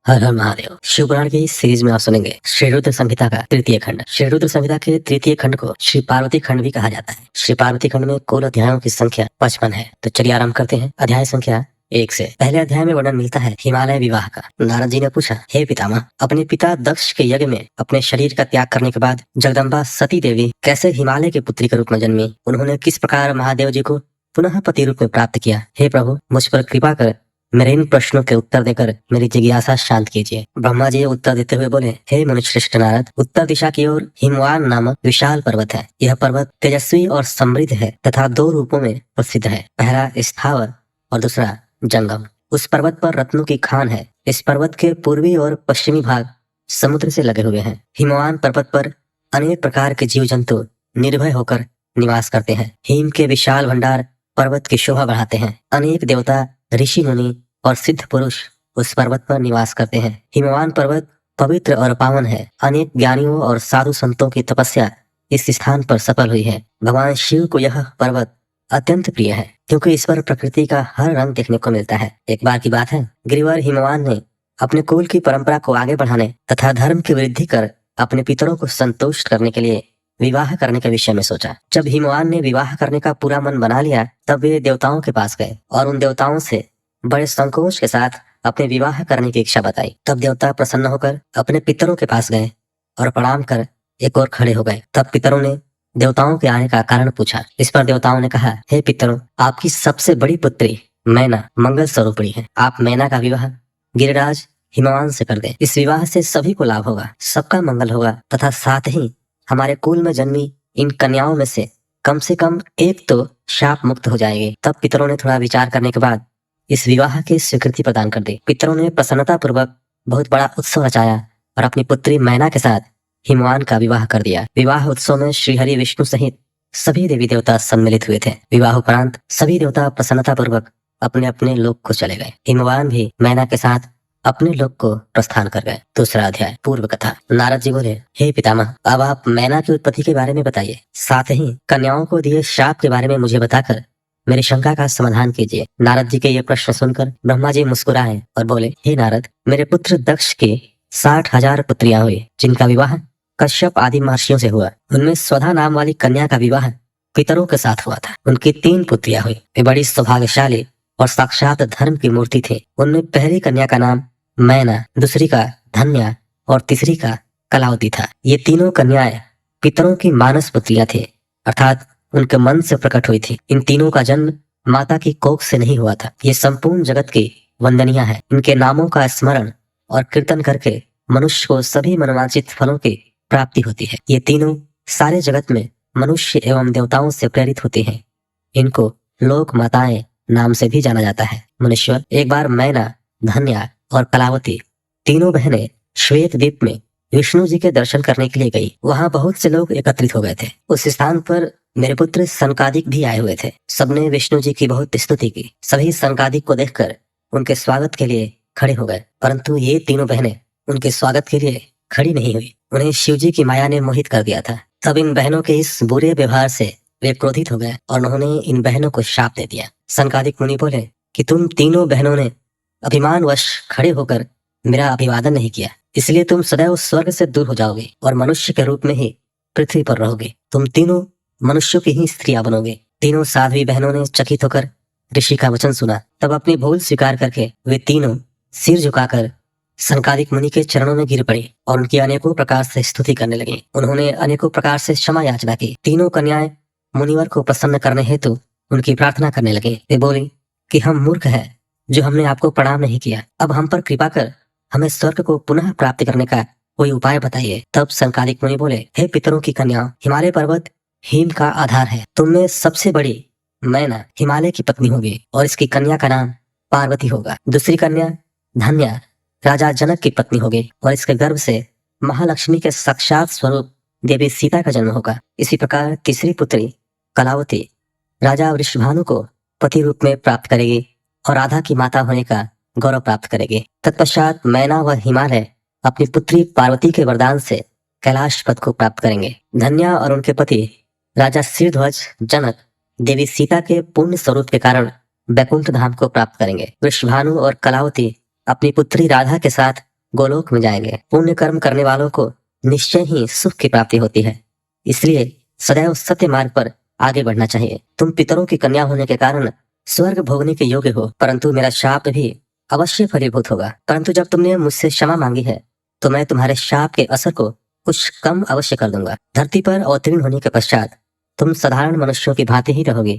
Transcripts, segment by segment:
हर हर महादेव। शिवपुराण की इस सीरीज में आप सुनेंगे श्री रुद्र संहिता का तृतीय खंड। श्री रुद्र संहिता के तृतीय खंड को श्री पार्वती खंड भी कहा जाता है। श्री पार्वती खंड में कुल अध्यायों की संख्या 55 है। तो चलिए आरंभ करते हैं अध्याय संख्या 1 से। पहले अध्याय में वर्णन मिलता है हिमालय विवाह का। नारद जी ने पूछा, हे पितामह, अपने पिता दक्ष के यज्ञ में अपने शरीर का त्याग करने के बाद जगदम्बा सती देवी कैसे हिमालय की पुत्री के रूप में जन्मी? उन्होंने किस प्रकार महादेव जी को पुनः पति रूप में प्राप्त किया? हे प्रभु, मुझ पर कृपा कर मेरे इन प्रश्नों के उत्तर देकर मेरी जिज्ञासा शांत कीजिए। ब्रह्मा जी उत्तर देते हुए बोले, हे मनुश्रेष्ठ नारद, उत्तर दिशा की ओर हिमवान नामक विशाल पर्वत है। यह पर्वत तेजस्वी और समृद्ध है तथा दो रूपों में प्रसिद्ध है। पहला स्थावर और दूसरा जंगम। उस पर्वत पर रत्नों की खान है। इस पर्वत के पूर्वी और पश्चिमी भाग समुद्र से लगे हुए हैं। हिमवान पर्वत पर अनेक प्रकार के जीव जंतु निर्भय होकर निवास करते हैं। हिम के विशाल भंडार पर्वत की शोभा बढ़ाते हैं। अनेक देवता, ऋषि मुनि और सिद्ध पुरुष उस पर्वत पर निवास करते हैं। हिमवान पर्वत पवित्र और पावन है। अनेक ज्ञानियों और साधु संतों की तपस्या इस स्थान पर सफल हुई है। भगवान शिव को यह पर्वत अत्यंत प्रिय है, क्योंकि इस पर प्रकृति का हर रंग देखने को मिलता है। एक बार की बात है, गिरिवर हिमवान ने अपने कुल की परंपरा को आगे बढ़ाने तथा धर्म की वृद्धि कर अपने पितरों को संतुष्ट करने के लिए विवाह करने के विषय में सोचा। जब हिमवान ने विवाह करने का पूरा मन बना लिया, तब वे देवताओं के पास गए और उन देवताओं से बड़े संकोच के साथ अपने विवाह करने की इच्छा बताई। तब देवता प्रसन्न होकर अपने पितरों के पास गए और प्रणाम कर एक और खड़े हो गए। तब पितरों ने देवताओं के आने का कारण पूछा। इस पर देवताओं ने कहा, हे पितरों, आपकी सबसे बड़ी पुत्री मैना मंगल स्वरूपिणी है। आप मैना का विवाह गिरिराज हिमवान से कर दें। इस विवाह से सभी को लाभ होगा, सबका मंगल होगा तथा साथ ही हमारे कुल में जन्मी इन कन्याओं में से कम एक तो शाप मुक्त हो जाएगी। तब पितरों ने थोड़ा विचार करने के बाद इस विवाह की स्वीकृति प्रदान कर दी। पितरों ने प्रसन्नता पूर्वक बहुत बड़ा उत्सव रचाया और अपनी पुत्री मैना के साथ हिमवान का विवाह कर दिया। विवाह उत्सव में श्रीहरि विष्णु सहित सभी देवी देवता सम्मिलित हुए थे। विवाह उपरांत सभी देवता प्रसन्नता पूर्वक अपने अपने लोक को चले गए। हिमवान भी मैना के साथ अपने लोक को प्रस्थान कर गए। दूसरा अध्याय, पूर्व कथा। नारद जी बोले, हे पितामह, अब आप मैना की उत्पत्ति के बारे में बताइए। साथ ही कन्याओं को दिए शाप के बारे में मुझे बताकर मेरी शंका का समाधान कीजिए। नारद जी के ये प्रश्न सुनकर ब्रह्मा जी मुस्कुराए और बोले, हे नारद, मेरे पुत्र दक्ष की 60,000 पुत्रियां हुई, जिनका विवाह कश्यप आदि महर्षियों से हुआ। उनमें स्वधा नाम वाली कन्या का विवाह पितरों के साथ हुआ था। उनकी 3 पुत्रियां हुई। वे बड़ी सौभाग्यशाली और साक्षात धर्म की मूर्ति थी। उनमें पहली कन्या का नाम मैना, दूसरी का धन्या और तीसरी का कलावती था। ये तीनों कन्याएं पितरों की मानस पुत्रियां थी, अर्थात उनके मन से प्रकट हुई थी। इन तीनों का जन्म माता की कोख से नहीं हुआ था। ये संपूर्ण जगत की वंदनीय है। इनके नामों का स्मरण और कीर्तन करके मनुष्य को सभी मनोवांछित फलों की प्राप्ति होती है। ये तीनों सारे जगत में मनुष्य एवं देवताओं से प्रेरित होती हैं। इनको लोक माताएं नाम से भी जाना जाता है। मनुष्य, एक बार मैना, धन्या और कलावती तीनों बहनें श्वेत द्वीप में विष्णु जी के दर्शन करने के लिए गई। वहां बहुत से लोग एकत्रित हो गए थे। उस स्थान पर मेरे पुत्र सनकादिक भी आए हुए थे। सबने विष्णु जी की बहुत स्तुति की। सभी सनकादिक को देखकर उनके स्वागत के लिए खड़े हो गए, परंतु ये तीनों बहनें उनके स्वागत के लिए खड़ी नहीं हुई। उन्हें शिव जी की माया ने मोहित कर दिया था। तब इन बहनों के इस बुरे व्यवहार से वे क्रोधित हो गए और उन्होंने इन बहनों को शाप दे दिया। सनकादिक मुनि बोले कि तुम तीनों बहनों ने अभिमानवश खड़े होकर मेरा अभिवादन नहीं किया, इसलिए तुम सदैव स्वर्ग से दूर हो जाओगे और मनुष्य के रूप में ही पृथ्वी पर रहोगे। तुम तीनों मनुष्यों की ही स्त्रियां बनोगे। तीनों साध्वी बहनों ने चकित होकर ऋषि का वचन सुना। तब अपनी भूल स्वीकार करके वे तीनों सिर झुकाकर सनकादिक मुनि के चरणों में गिर पड़ी और उनकी अनेकों प्रकार से स्तुति करने लगी। उन्होंने अनेकों प्रकार से क्षमा याचना की। तीनों कन्याएं मुनिवर को प्रसन्न करने हेतु उनकी प्रार्थना करने लगी। वे बोली कि हम मूर्ख हैं जो हमने आपको प्रणाम नहीं किया। अब हम पर कृपा कर हमें स्वर्ग को पुनः प्राप्त करने का कोई उपाय बताइए। तब सनकादिक मुनि बोले, हे पितरों की कन्याओं, हिमालय पर्वत हिम का आधार है। तुमने सबसे बड़ी मैना हिमालय की पत्नी होगी और इसकी कन्या का नाम पार्वती होगा। दूसरी कन्या धन्या राजा जनक की पत्नी होगी और इसके गर्भ से महालक्ष्मी के साक्षात स्वरूप देवी सीता का जन्म होगा। इसी प्रकार तीसरी पुत्री कलावती राजा वृषभानु को पति रूप में प्राप्त करेगी और राधा की माता होने का गौरव प्राप्त करेगी। तत्पश्चात मैना व हिमालय अपनी पुत्री पार्वती के वरदान से कैलाश पद को प्राप्त करेंगे। धन्या और उनके पति राजा सिरध्वज जनक देवी सीता के पुण्य स्वरूप के कारण बैकुंठ धाम को प्राप्त करेंगे। वृषभानु और कलावती अपनी पुत्री राधा के साथ गोलोक में जाएंगे। पुण्य कर्म करने वालों को निश्चय ही सुख की प्राप्ति होती है, इसलिए सदैव सत्य मार्ग पर आगे बढ़ना चाहिए। तुम पितरों की कन्या होने के कारण स्वर्ग भोगने के योग्य हो, परंतु मेरा शाप भी अवश्य फलीभूत होगा। परंतु जब तुमने मुझसे क्षमा मांगी है तो मैं तुम्हारे शाप के असर को कुछ कम अवश्य कर दूंगा। धरती पर अवतीर्ण होने के पश्चात तुम साधारण मनुष्यों की भांति ही रहोगे,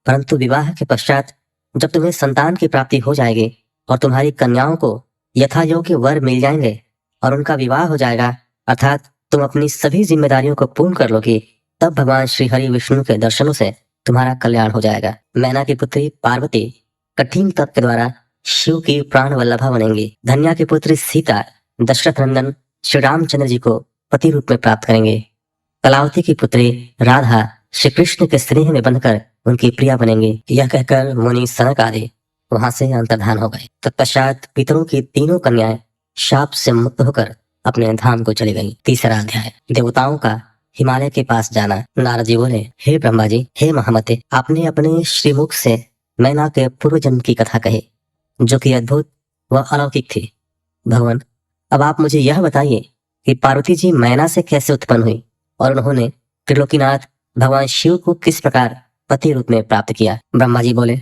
परंतु विवाह के पश्चात जब तुम्हें संतान की प्राप्ति हो जाएगी और तुम्हारी कन्याओं को यथा योग्य वर मिल जाएंगे और उनका विवाह हो जाएगा, अर्थात तुम अपनी सभी जिम्मेदारियों को पूर्ण कर लोगे, तब भगवान श्री हरि विष्णु के दर्शनों से तुम्हारा कल्याण हो जाएगा। मैना की पुत्री पार्वती कठिन तप के द्वारा शिव की प्राण वल्लभा बनेंगी। धन्या की पुत्री सीता दशरथ नंदन श्री रामचंद्र जी को पति रूप में प्राप्त करेंगे। कलावती की पुत्री राधा श्री कृष्ण के स्नेह में बंधकर उनकी प्रिया बनेंगी। यह कहकर मुनि सनक आदि वहां से अंतर्धान हो गए। तत्पश्चात पितरों की तीनों कन्याएं शाप से मुक्त होकर अपने धाम को चली गईं। तीसरा अध्याय, देवताओं का हिमालय के पास जाना। नारद जी बोले, हे ब्रह्मा जी, हे महामते, आपने अपने श्रीमुख से मैना के पूर्व जन्म की कथा कही जो कि अद्भुत व अलौकिक थी। भगवान, अब आप मुझे यह बताइए कि पार्वती जी मैना से कैसे उत्पन्न हुई और उन्होंने त्रिलोकीनाथ भगवान शिव को किस प्रकार पति रूप में प्राप्त किया। ब्रह्मा जी बोले,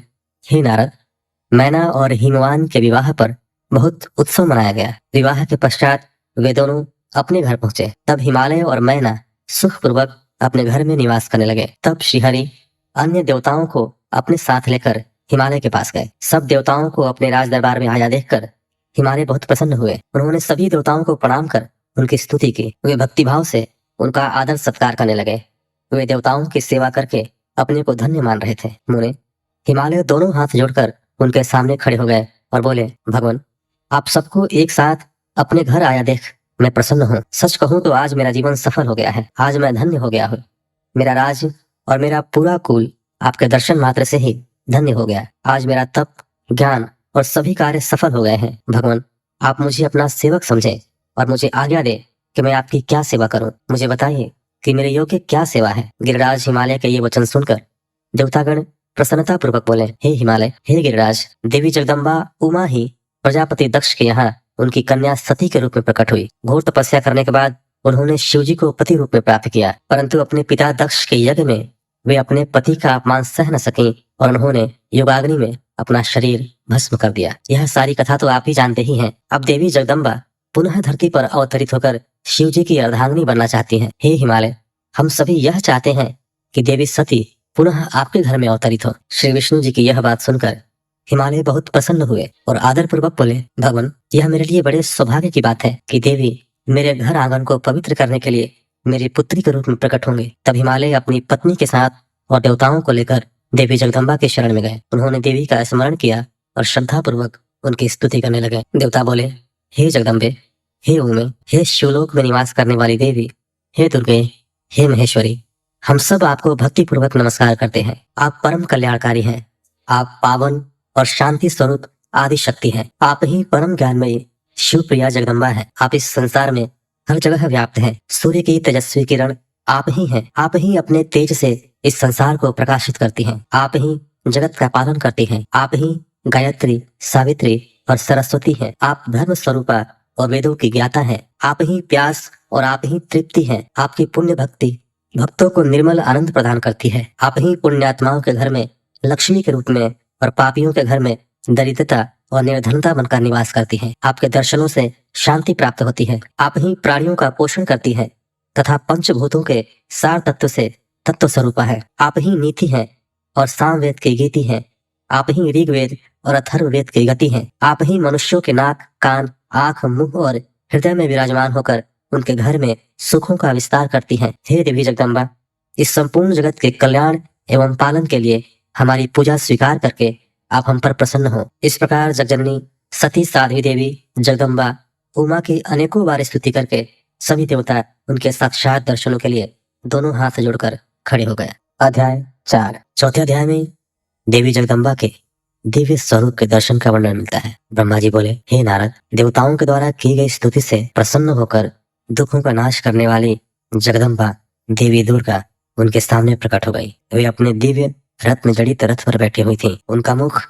हे नारद, मैना और हिमवान के विवाह पर बहुत उत्सव मनाया गया। विवाह के पश्चात वे दोनों अपने घर पहुंचे। तब हिमालय और मैना सुखपूर्वक अपने घर में निवास करने लगे। तब श्रीहरि अन्य देवताओं को अपने साथ लेकर हिमालय के पास गए। सब देवताओं को अपने राज दरबार में आया देखकर हिमालय बहुत प्रसन्न हुए। उन्होंने सभी देवताओं को प्रणाम कर उनकी स्तुति की। वे भक्तिभाव से उनका आदर सत्कार करने लगे। वे देवताओं की सेवा करके अपने को धन्य मान रहे थे। मुने हिमालय दोनों हाथ जोड़कर उनके सामने खड़े हो गए और बोले, भगवान, आप सबको एक साथ अपने घर आया देख मैं प्रसन्न हूँ। सच कहूँ तो आज मेरा जीवन सफल हो गया है। आज मैं धन्य हो गया हूँ। मेरा राज और मेरा पूरा कुल आपके दर्शन मात्र से ही धन्य हो गया। आज मेरा तप, ज्ञान और सभी कार्य सफल हो गए हैं। भगवान, आप मुझे अपना सेवक समझे और मुझे आज्ञा दे कि मैं आपकी क्या सेवा करूं। मुझे बताइए कि मेरे योग्य क्या सेवा है। गिरिराज हिमालय के ये वचन सुनकर देवतागण प्रसन्नता पूर्वक बोले, हे हिमालय, हे गिरिराज, देवी जगदम्बा उमा ही प्रजापति दक्ष के यहाँ उनकी कन्या सती के रूप में प्रकट हुई। घोर तपस्या करने के बाद उन्होंने शिवजी को पति रूप में प्राप्त किया, परंतु अपने पिता दक्ष के यज्ञ में वे अपने पति का अपमान सह न सकी और उन्होंने योगाग्नि में अपना शरीर भस्म कर दिया। यह सारी कथा तो आप ही जानते ही हैं। अब देवी जगदम्बा पुनः धरती पर अवतरित होकर शिवजी की अर्धांगिनी बनना चाहती हैं। हे हिमालय, हम सभी यह चाहते हैं कि देवी सती पुनः आपके घर में अवतरित हो। श्री विष्णु जी की यह बात सुनकर हिमालय बहुत प्रसन्न हुए और आदर पूर्वक बोले, भगवान, यह मेरे लिए बड़े सौभाग्य की बात है कि देवी मेरे घर आंगन को पवित्र करने के लिए मेरी पुत्री के रूप में प्रकट होंगे। तब हिमालय अपनी पत्नी के साथ और देवताओं को लेकर देवी जगदम्बा के शरण में गए। उन्होंने देवी का स्मरण किया और श्रद्धा पूर्वक उनकी स्तुति करने लगे। देवता बोले, हे जगदम्बे, हे उमे, हे शिवलोक में निवास करने वाली देवी, हे दुर्गे, हे महेश्वरी, हम सब आपको भक्ति पूर्वक नमस्कार करते हैं। आप परम कल्याणकारी हैं। आप पावन और शांति स्वरूप आदि शक्ति हैं। आप ही परम ज्ञानमयी शिव प्रिया जगदम्बा है। आप इस संसार में हर जगह व्याप्त हैं। सूर्य की तेजस्वी किरण आप ही हैं। आप ही अपने तेज से इस संसार को प्रकाशित करती हैं। आप ही जगत का पालन करती हैं। आप ही गायत्री, सावित्री और सरस्वती हैं। आप धर्म स्वरूपा और वेदों की ज्ञाता हैं। आप ही प्यास और आप ही तृप्ति हैं। आपकी पुण्य भक्ति भक्तों को निर्मल आनंद प्रदान करती है। आप ही पुण्यात्माओं के घर में लक्ष्मी के रूप में और पापियों के घर में दरिद्रता और निर्धनता बनकर निवास करती हैं। आपके दर्शनों से शांति प्राप्त होती है। आप ही प्राणियों का पोषण करती हैं तथा पंचभूतों के सार तत्व से तत्व स्वरूपा है। आप ही नीति है और सामवेद की गीति है। आप ही ऋग्वेद और अथर्ववेद की गति है। आप ही मनुष्यों के नाक, कान, आंख, मुंह और हृदय में विराजमान होकर उनके घर में सुखों का विस्तार करती हैं। हे देवी जगदम्बा, इस संपूर्ण जगत के कल्याण एवं पालन के लिए हमारी पूजा स्वीकार करके आप हम पर प्रसन्न हो। इस प्रकार जगजननी सती साध्वी देवी जगदम्बा उमा की अनेकों बार स्तुति करके सभी देवता उनके साक्षात दर्शनों के लिए दोनों हाथ जोड़कर खड़े हो गए। अध्याय 4। चौथे अध्याय में देवी जगदम्बा के दिव्य स्वरूप के दर्शन का वर्णन मिलता है। ब्रह्मा जी बोले, हे नारद, देवताओं के द्वारा की गई स्तुति से प्रसन्न होकर दुखों का नाश करने वाली जगदम्बा देवी दुर्गा उनके सामने प्रकट हो गई। वे अपने दिव्य रत्न जड़ित रथ पर बैठी हुई थी। उनका मुख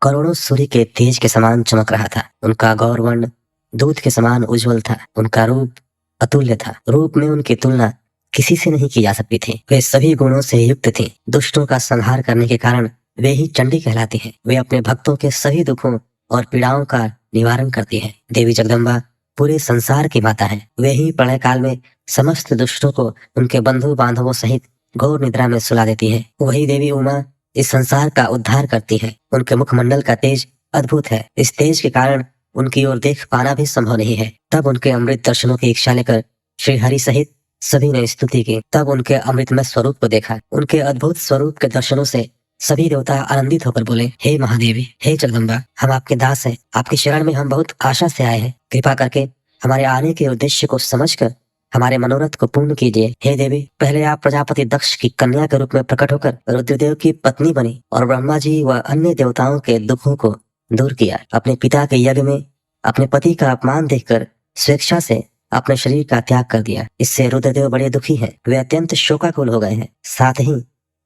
करोड़ों सूर्य के तेज के समान चमक रहा था। उनका गौरवर्ण दूध के समान उज्जवल था। उनका रूप अतुल्य था। रूप में उनकी तुलना किसी से नहीं की जा सकती थी। वे सभी गुणों से युक्त थी। दुष्टों का संहार करने के कारण वे ही चंडी कहलाती हैं। वे अपने भक्तों के सभी दुखों और पीड़ाओं का निवारण करती हैं। देवी जगदम्बा पूरे संसार की माता है। वे ही प्रलय काल में समस्त दुष्टों को उनके बंधु बांधवों सहित घोर निद्रा में सुला देती है। वही देवी उमा इस संसार का उद्धार करती है। उनके मुखमंडल का तेज अद्भुत है। इस तेज के कारण उनकी ओर देख पाना भी संभव नहीं है। तब उनके अमृत दर्शनों की इच्छा लेकर श्री हरि सहित सभी ने स्तुति की। तब उनके अमृतमय स्वरूप को देखा। उनके अद्भुत स्वरूप के दर्शनों से सभी देवता आनंदित होकर बोले, हे महादेवी, हे जगदम्बा, हम आपके दास हैं। आपकी शरण में हम बहुत आशा से आए हैं। कृपा करके हमारे आने के उद्देश्य को समझकर हमारे मनोरथ को पूर्ण कीजिए। हे देवी, पहले आप प्रजापति दक्ष की कन्या के रूप में प्रकट होकर रुद्रदेव की पत्नी बनी और ब्रह्मा जी व अन्य देवताओं के दुखों को दूर किया। अपने पिता के यज्ञ में अपने पति का अपमान देखकर स्वेच्छा से अपने शरीर का त्याग कर दिया। इससे रुद्रदेव बड़े दुखी हैं। वे अत्यंत शोकाकुल हो गए हैं। साथ ही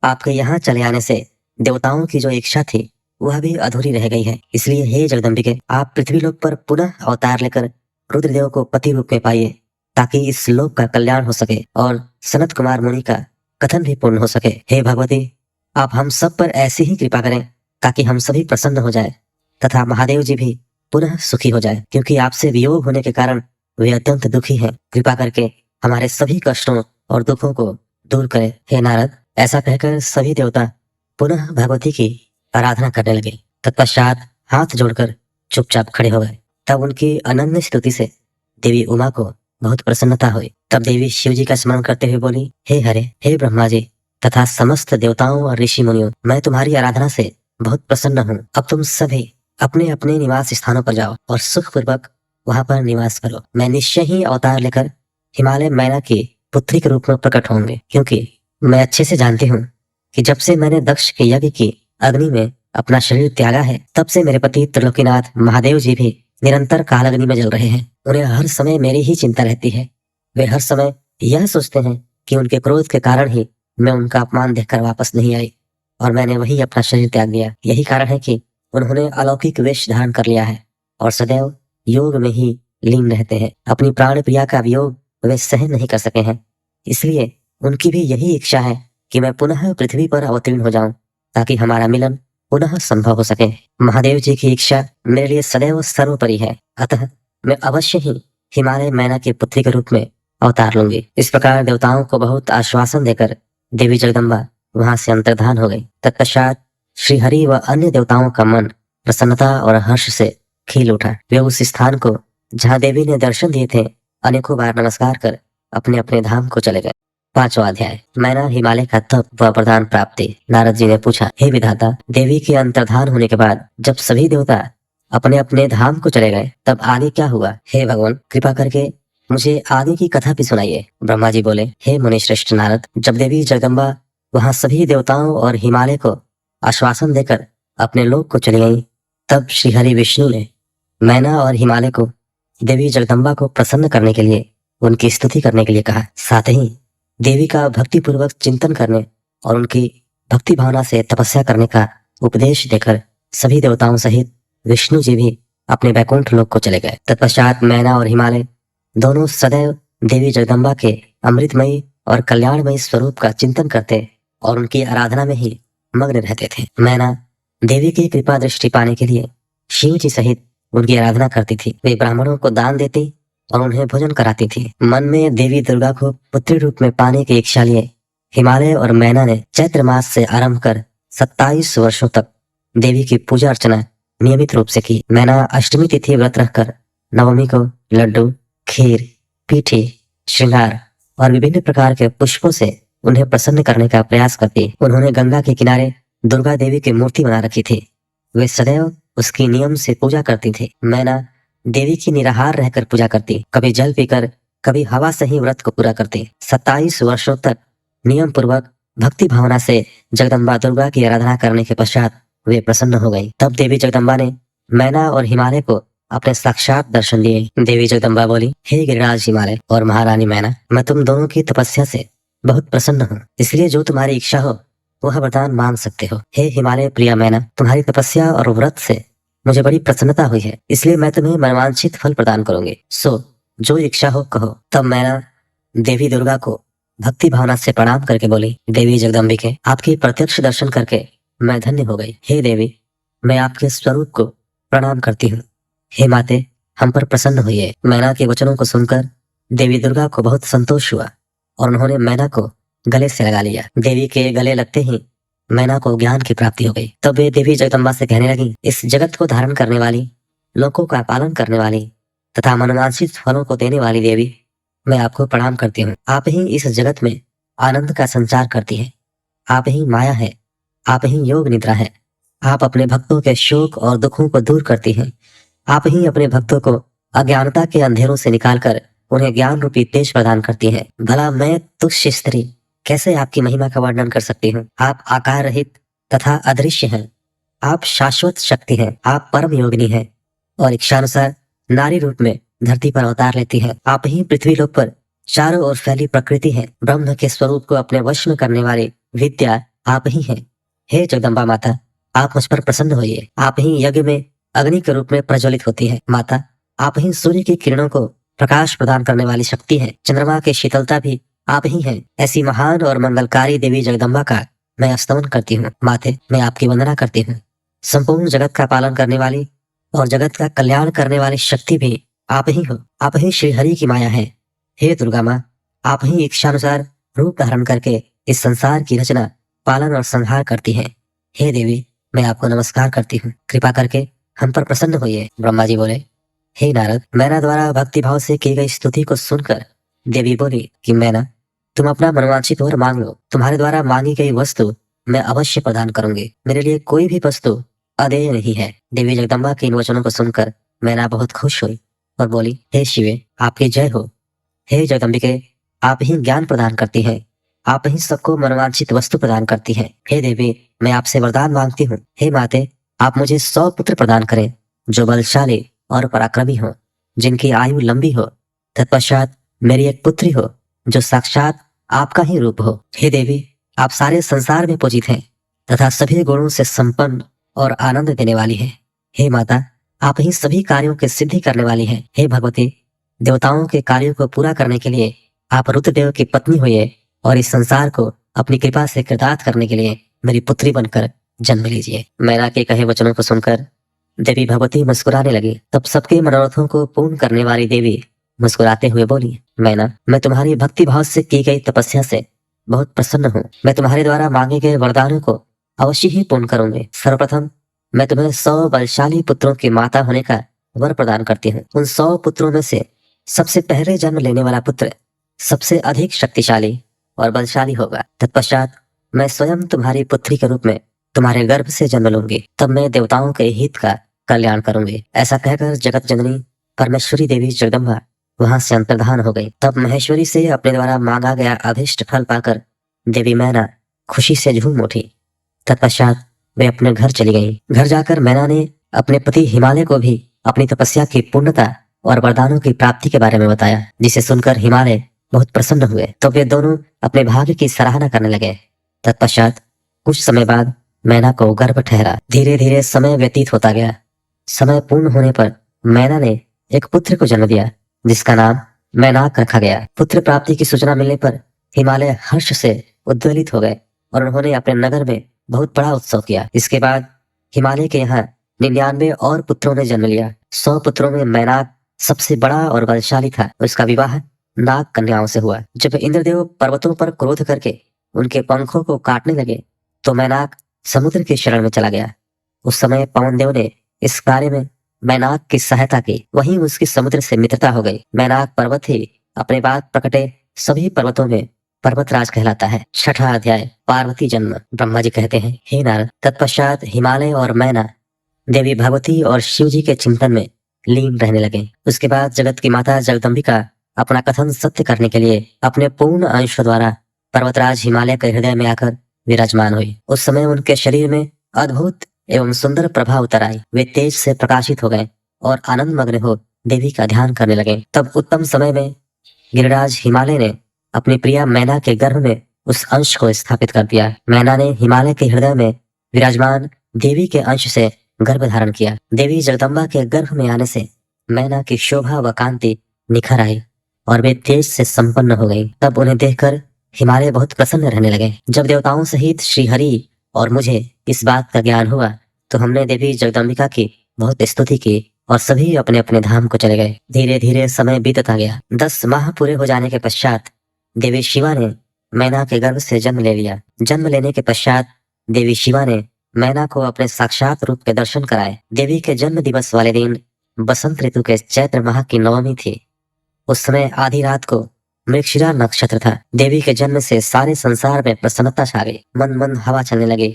आपके यहाँ चले आने से देवताओं की जो इच्छा थी वह भी अधूरी रह गई है। इसलिए हे जगदम्बिके, आप पृथ्वी लोक पर पुनः अवतार लेकर रुद्रदेव को पति रूप में पाइए, ताकि इस लोक का कल्याण हो सके और सनत कुमार मुनि का कथन भी पूर्ण हो सके। हे भगवती, आप हम सब पर ऐसी ही कृपा करें ताकि हम सभी प्रसन्न हो जाए तथा महादेव जी भी पुनः सुखी हो जाए, क्योंकि आपसे वियोग होने के कारण वे अत्यंत दुखी हैं। कृपा करके हमारे सभी कष्टों और दुखों को दूर करें। हे नारद, ऐसा कहकर सभी देवता पुनः भगवती की आराधना करने लगे। तत्पश्चात हाथ जोड़कर चुपचाप खड़े हो गए। तब उनकी अनन्य स्तुति से देवी उमा को बहुत प्रसन्नता हुई। तब देवी शिव जी का स्मरण करते हुए बोली, हे हरे, हे ब्रह्मा जी तथा समस्त देवताओं और ऋषि मुनियों, मैं तुम्हारी आराधना से बहुत प्रसन्न हूँ। अब तुम सभी अपने अपने निवास स्थानों पर जाओ और सुखपूर्वक वहां पर निवास करो। मैं निश्चय ही अवतार लेकर हिमालय मैना की पुत्री के रूप में प्रकट होंगे, क्योंकि मैं अच्छे से जानती हूँ कि जब से मैंने दक्ष के यज्ञ की अग्नि में अपना शरीर त्यागा है, तब से मेरे पति त्रिलोकीनाथ महादेव जी भी निरंतर काल अग्नि में जल रहे हैं। उन्हें हर समय मेरी ही चिंता रहती है। वे हर समय यह सोचते हैं कि उनके क्रोध के कारण ही मैं उनका अपमान देखकर वापस नहीं आई और मैंने वही अपना शरीर त्याग दिया। यही कारण है कि उन्होंने अलौकिक वेश धारण कर लिया है और सदैव योग में ही लीन रहते हैं। अपनी प्राण प्रिया का वियोग वे सहन नहीं कर सके हैं। इसलिए उनकी भी यही इच्छा है कि मैं पुनः पृथ्वी पर अवतीर्ण हो जाऊं, ताकि हमारा मिलन पुनः संभव हो सके। महादेव जी की इच्छा मेरे लिए सदैव सर्वोपरि है, अतः मैं अवश्य ही हिमालय मैना की पुत्री के रूप में अवतार लूंगी। इस प्रकार देवताओं को बहुत आश्वासन देकर देवी जगदम्बा वहां से अंतर्धान हो गई। तत्पश्चात श्री हरि व अन्य देवताओं का मन प्रसन्नता और हर्ष से खिल उठा। वे उस स्थान को जहाँ देवी ने दर्शन दिए थे अनेकों बार नमस्कार कर अपने अपने धाम को चले गए। 5वां अध्याय, मैना हिमालय का तप व वरदान प्राप्ति। नारद जी ने पूछा, हे विधाता, देवी के अंतर्धान होने के बाद जब सभी देवता अपने अपने धाम को चले गए तब आगे क्या हुआ? हे भगवान, कृपा करके मुझे आगे की कथा भी सुनाइए। ब्रह्मा जी बोले, हे मुनिश्रेष्ठ नारद, जब देवी जगदम्बा वहां सभी देवताओं और हिमालय को आश्वासन देकर अपने लोक को चली गई, तब श्री हरि विष्णु ने मैना और हिमालय को देवी जगदम्बा को प्रसन्न करने के लिए उनकी स्तुति करने के लिए कहा। साथ ही देवी का भक्ति पूर्वक चिंतन करने और उनकी भक्ति भावना से तपस्या करने का उपदेश देकर सभी देवताओं सहित विष्णु जी भी अपने वैकुंठ लोक को चले गए। तत्पश्चात मैना और हिमालय दोनों सदैव देवी जगदम्बा के अमृतमयी और कल्याणमयी स्वरूप का चिंतन करते और उनकी आराधना में ही मग्न रहते थे। मैना देवी की कृपा दृष्टि पाने के लिए शिव जी सहित उनकी आराधना करती थी। वे ब्राह्मणों को दान देती और उन्हें भोजन कराती थी। मन में देवी दुर्गा को पुत्री रूप में पाने की इच्छा लिए हिमालय और मैना ने चैत्र मास से आरंभ कर 27 वर्षों तक देवी की पूजा अर्चना नियमित रूप से की। मैना अष्टमी तिथि व्रत रखकर नवमी को लड्डू, खीर, पीठी, श्रृंगार और विभिन्न प्रकार के पुष्पों से उन्हें प्रसन्न करने का प्रयास करती। उन्होंने गंगा के किनारे दुर्गा देवी की मूर्ति बना रखी थी। वे सदैव उसकी नियम से पूजा करती थी। मैना देवी की निराहार रहकर पूजा करती, कभी जल पीकर कभी हवा से ही व्रत को पूरा करती। 27 वर्षों तक नियम पूर्वक भक्ति भावना से जगदम्बा दुर्गा की आराधना करने के पश्चात वे प्रसन्न हो गई। तब देवी जगदम्बा ने मैना और हिमालय को अपने साक्षात दर्शन दिए। देवी जगदम्बा बोली, हे गिरिराज हिमालय और महारानी मैना, मैं तुम दोनों की तपस्या से बहुत प्रसन्न हूँ, इसलिए जो तुम्हारी इच्छा हो वह वरदान मांग सकते हो। हे हिमालय प्रिया मैना, तुम्हारी तपस्या और व्रत से मुझे बड़ी प्रसन्नता हुई है, इसलिए मैं तुम्हें मनवांछित फल प्रदान करूंगी। सो जो इच्छा हो कहो। तब मैना देवी दुर्गा को भक्ति भावना से प्रणाम करके बोली, देवी जगदम्बिके, आपके प्रत्यक्ष दर्शन करके मैं धन्य हो गई। हे देवी, मैं आपके स्वरूप को प्रणाम करती हूँ। हे माते, हम पर प्रसन्न हुई। मैना के वचनों को सुनकर देवी दुर्गा को बहुत संतोष हुआ और उन्होंने मैना को गले से लगा लिया। देवी के गले लगते ही मैना को ज्ञान की प्राप्ति हो गई। तब वे देवी जगदम्बा से कहने लगी, इस जगत को धारण करने वाली, लोगों का पालन करने वाली तथा मनवांछित फलों को देने वाली देवी, मैं आपको प्रणाम करती हूँ। आप ही इस जगत में आनंद का संचार करती है। आप ही माया है, आप ही योग निद्रा है। आप अपने भक्तों के शोक और दुखों को दूर करती हैं। आप ही अपने भक्तों को अज्ञानता के अंधेरों से निकालकर उन्हें ज्ञान रूपी तेज प्रदान करती हैं। भला मैं तुच्छ स्त्री कैसे आपकी महिमा का वर्णन कर सकती हूँ। आप आकार रहित तथा अदृश्य हैं। आप शाश्वत शक्ति हैं। आप परम योगिनी हैं और इच्छानुसार नारी रूप में धरती पर अवतार लेती है। आप ही पृथ्वी लोक पर चारों ओर फैली प्रकृति है। ब्रह्म के स्वरूप को अपने वश में करने वाली विद्या आप ही हैं। हे जगदम्बा माता, आप मुझ पर प्रसन्न होइए। आप ही यज्ञ में अग्नि के रूप में प्रज्वलित होती है। माता, आप ही सूर्य की किरणों को प्रकाश प्रदान करने वाली शक्ति है। चंद्रमा की शीतलता भी आप ही हैं। ऐसी महान और मंगलकारी देवी जगदम्बा का मैं स्तवन करती हूँ। माते, मैं आपकी वंदना करती हूँ। संपूर्ण जगत का पालन करने वाली और जगत का कल्याण करने वाली शक्ति भी आप ही हो। आप ही श्री हरि की माया है। हे दुर्गा माँ, आप ही इच्छानुसार रूप धारण करके इस संसार की रचना, पालन और संहार करती हैं। हे देवी, मैं आपको नमस्कार करती हूँ। कृपा करके हम पर प्रसन्न होइए। ब्रह्मा जी बोले, हे नारद, मैना द्वारा भक्ति भाव से की गई स्तुति को सुनकर देवी बोली कि मैना, तुम अपना मनवांछित वर मांग लो। तुम्हारे द्वारा मांगी गई वस्तु मैं अवश्य प्रदान करूंगी। मेरे लिए कोई भी वस्तु अदेय नहीं है। देवी जगदम्बा के इन वचनों को सुनकर मैना बहुत खुश हुई और बोली, हे शिवे, आपकी जय हो। हे जगदम्बिके, आप ही ज्ञान प्रदान करती हैं। आप ही सबको मनोवांछित वस्तु प्रदान करती हैं। हे देवी, मैं आपसे वरदान मांगती हूँ। हे माते, आप मुझे 100 पुत्र प्रदान करें जो बलशाली और पराक्रमी हो, जिनकी आयु लंबी हो। तत्पश्चात मेरी एक पुत्री हो जो साक्षात आपका ही रूप हो। हे देवी, आप सारे संसार में पूजित हैं तथा सभी गुणों से संपन्न और आनंद देने वाली है। हे माता, आप ही सभी कार्यों की सिद्धि करने वाली हैं। हे भगवती, देवताओं के कार्यों को पूरा करने के लिए आप रुद्रदेव की पत्नी हुई और इस संसार को अपनी कृपा से कृतार्थ करने के लिए मेरी पुत्री बनकर जन्म लीजिए। मैना के कहे वचनों को सुनकर देवी भगवती मुस्कुराने लगी। तब सबके मनोरथों को पूर्ण करने वाली देवी मुस्कुराते हुए बोली, मैना, मैं तुम्हारी भक्ति भाव से की गई तपस्या से बहुत प्रसन्न हूँ। मैं तुम्हारे द्वारा मांगे गए वरदानों को अवश्य ही पूर्ण करूंगी। सर्वप्रथम मैं तुम्हें 100 बलशाली पुत्रों की माता होने का वर प्रदान करती हूँ। उन 100 पुत्रों में से सबसे पहले जन्म लेने वाला पुत्र सबसे अधिक शक्तिशाली और बलशाली होगा। तत्पश्चात मैं स्वयं तुम्हारी पुत्री के रूप में तुम्हारे गर्भ से जन्म लूंगी। तब मैं देवताओं के हित का कल्याण करूंगी। ऐसा कहकर जगत जननी परमेश्वरी देवी जगदम्बा वहां से अंतर्धान हो गई। तब महेश्वरी से अपने द्वारा मांगा गया अभिष्ट फल पाकर देवी मैना खुशी से झूम उठी। तत्पश्चात वे अपने घर चली गईं। घर जाकर मैना ने अपने पति हिमालय को भी अपनी तपस्या की पूर्णता और वरदानों की प्राप्ति के बारे में बताया, जिसे सुनकर हिमालय बहुत प्रसन्न हुए। तो वे दोनों अपने भाग्य की सराहना करने लगे। तत्पश्चात कुछ समय बाद मैना को गर्भ ठहरा। धीरे धीरे समय व्यतीत होता गया। समय पूर्ण होने पर मैना ने एक पुत्र को जन्म दिया, जिसका नाम मैनाक रखा गया। पुत्र प्राप्ति की सूचना मिलने पर हिमालय हर्ष से उद्वेलित हो गए और उन्होंने अपने नगर में बहुत बड़ा उत्सव किया। इसके बाद हिमालय के यहाँ 99 और पुत्रों ने जन्म लिया। 100 पुत्रों में मैनाक सबसे बड़ा और बलशाली था। उसका विवाह नाग कन्याओं से हुआ। जब इंद्रदेव पर्वतों पर क्रोध करके उनके पंखों को काटने लगे तो मैनाक समुद्र की शरण में चला गया। उस समय पवन देव ने इस कार्य में मैनाक की सहायता की। वहीं उसकी समुद्र से मित्रता हो गई। मैनाक पर्वत ही अपने बाद प्रकटे सभी पर्वतों में पर्वतराज कहलाता है। 6वां अध्याय, पार्वती जन्म। ब्रह्मा जी कहते हैं, हे नारद, तत्पश्चात हिमालय और मैना देवी भगवती और शिव जी के चिंतन में लीन रहने लगे। उसके बाद जगत की माता जगदम्बिका अपना कथन सत्य करने के लिए अपने पूर्ण अंश द्वारा पर्वतराज हिमालय के हृदय में आकर विराजमान हुई। उस समय उनके शरीर में अद्भुत एवं सुंदर प्रभा उतर आई। वे तेज से प्रकाशित हो गए और आनंद मग्न हो देवी का ध्यान करने लगे। तब उत्तम समय में गिरिराज हिमालय ने अपनी प्रिया मैना के गर्भ में उस अंश को स्थापित कर दिया। मैना ने हिमालय के हृदय में विराजमान देवी के अंश से गर्भ धारण किया। देवी जगदम्बा के गर्भ में आने से मैना की शोभा व कांति निखर आई और वे तेज से संपन्न हो गई। तब उन्हें देखकर हिमालय बहुत प्रसन्न रहने लगे। जब देवताओं सहित श्री हरि और मुझे इस बात का ज्ञान हुआ तो हमने देवी जगदम्बिका की बहुत स्तुति की और सभी अपने अपने धाम को चले गए। धीरे धीरे समय बीतता गया। 10 माह पूरे हो जाने के पश्चात देवी शिवा ने मैना के गर्भ से जन्म ले लिया। जन्म लेने के पश्चात देवी शिवा ने मैना को अपने साक्षात रूप के दर्शन कराए। देवी के जन्म दिवस वाले दिन बसंत ऋतु के चैत्र माह की नवमी थी। उस समय आधी रात को मृगशिरा नक्षत्र था। देवी के जन्म से सारे संसार में प्रसन्नता छा गई। मन मन हवा चलने लगी।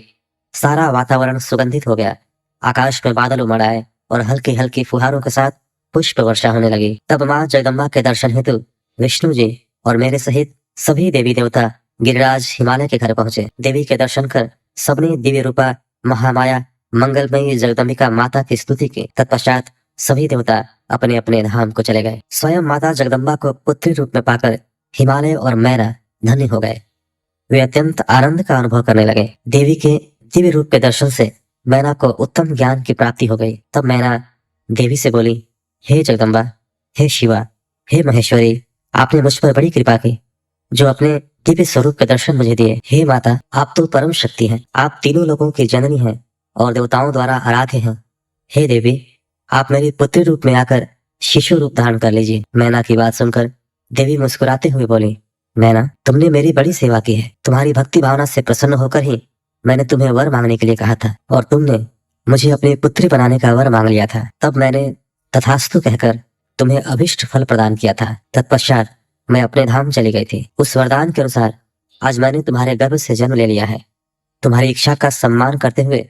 सारा वातावरण सुगंधित हो गया। आकाश में बादल उमड़ आए और हल्की हल्की फुहारों के साथ पुष्प वर्षा होने लगी। तब माँ जगदम्बा के दर्शन हेतु विष्णु जी और मेरे सहित सभी देवी देवता गिरिराज हिमालय के घर पहुंचे। देवी के दर्शन कर सबने दिव्य रूपा महामाया मंगलमयी जगदम्बिका माता की स्तुति की। तत्पश्चात सभी देवता अपने अपने धाम को चले गए। स्वयं माता जगदम्बा को पुत्री रूप में पाकर हिमालय और मैना धन्य हो गए। वे अत्यंत आनंद का अनुभव करने लगे। देवी के दिव्य रूप के दर्शन से मैना को उत्तम ज्ञान की प्राप्ति हो गई। तब मैना देवी से बोली, हे जगदम्बा, हे शिवा, हे महेश्वरी, आपने मुझ पर बड़ी कृपा की जो अपने दिव्य स्वरूप के दर्शन मुझे दिए। हे माता, आप तो परम शक्ति हैं। आप तीनों लोगों की जननी हैं और देवताओं द्वारा आराध्य हैं। हे देवी, आप मेरे पुत्री रूप में आकर शिशु रूप धारण कर लीजिए। मैना की बात सुनकर देवी मुस्कुराते हुए बोली, मैना, तुमने मेरी बड़ी सेवा की है। तुम्हारी भक्ति भावना से प्रसन्न होकर ही मैंने तुम्हें वर मांगने के लिए कहा था और तुमने मुझे अपनी पुत्री बनाने का वर मांग लिया था। तब मैंने तथास्तु कहकर तुम्हें अभिष्ट फल प्रदान किया था। तत्पश्चात मैं अपने धाम चली गई थी। उस वरदान के अनुसार आज मैंने तुम्हारे गर्भ से जन्म ले लिया है। तुम्हारी इच्छा का सम्मान करते हुए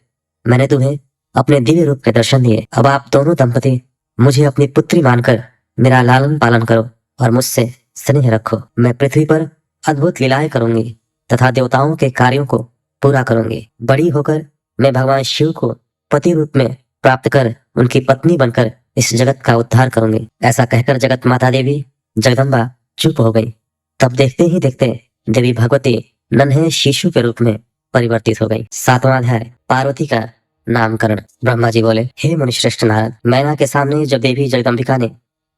मैंने तुम्हें अपने दिव्य रूप के दर्शन दिए। अब आप दोनों दंपति मुझे अपनी पुत्री मानकर मेरा लालन पालन करो और मुझसे स्नेह रखो। मैं पृथ्वी पर अद्भुत लीलाएं करूंगी तथा देवताओं के कार्यों को पूरा करूंगी। बड़ी होकर मैं भगवान शिव को पति रूप में प्राप्त कर उनकी पत्नी बनकर इस जगत का उद्धार करूंगी। ऐसा कहकर जगत माता देवी जगदम्बा चुप हो गई। तब देखते ही देखते देवी भगवती नन्हे शिशु के रूप में परिवर्तित हो गई। 7वां अध्याय, पार्वती का नामकरण। ब्रह्मा जी बोले, हे मुनिश्रेष्ठ नारद, मैना के सामने जब देवी जगदम्बिका ने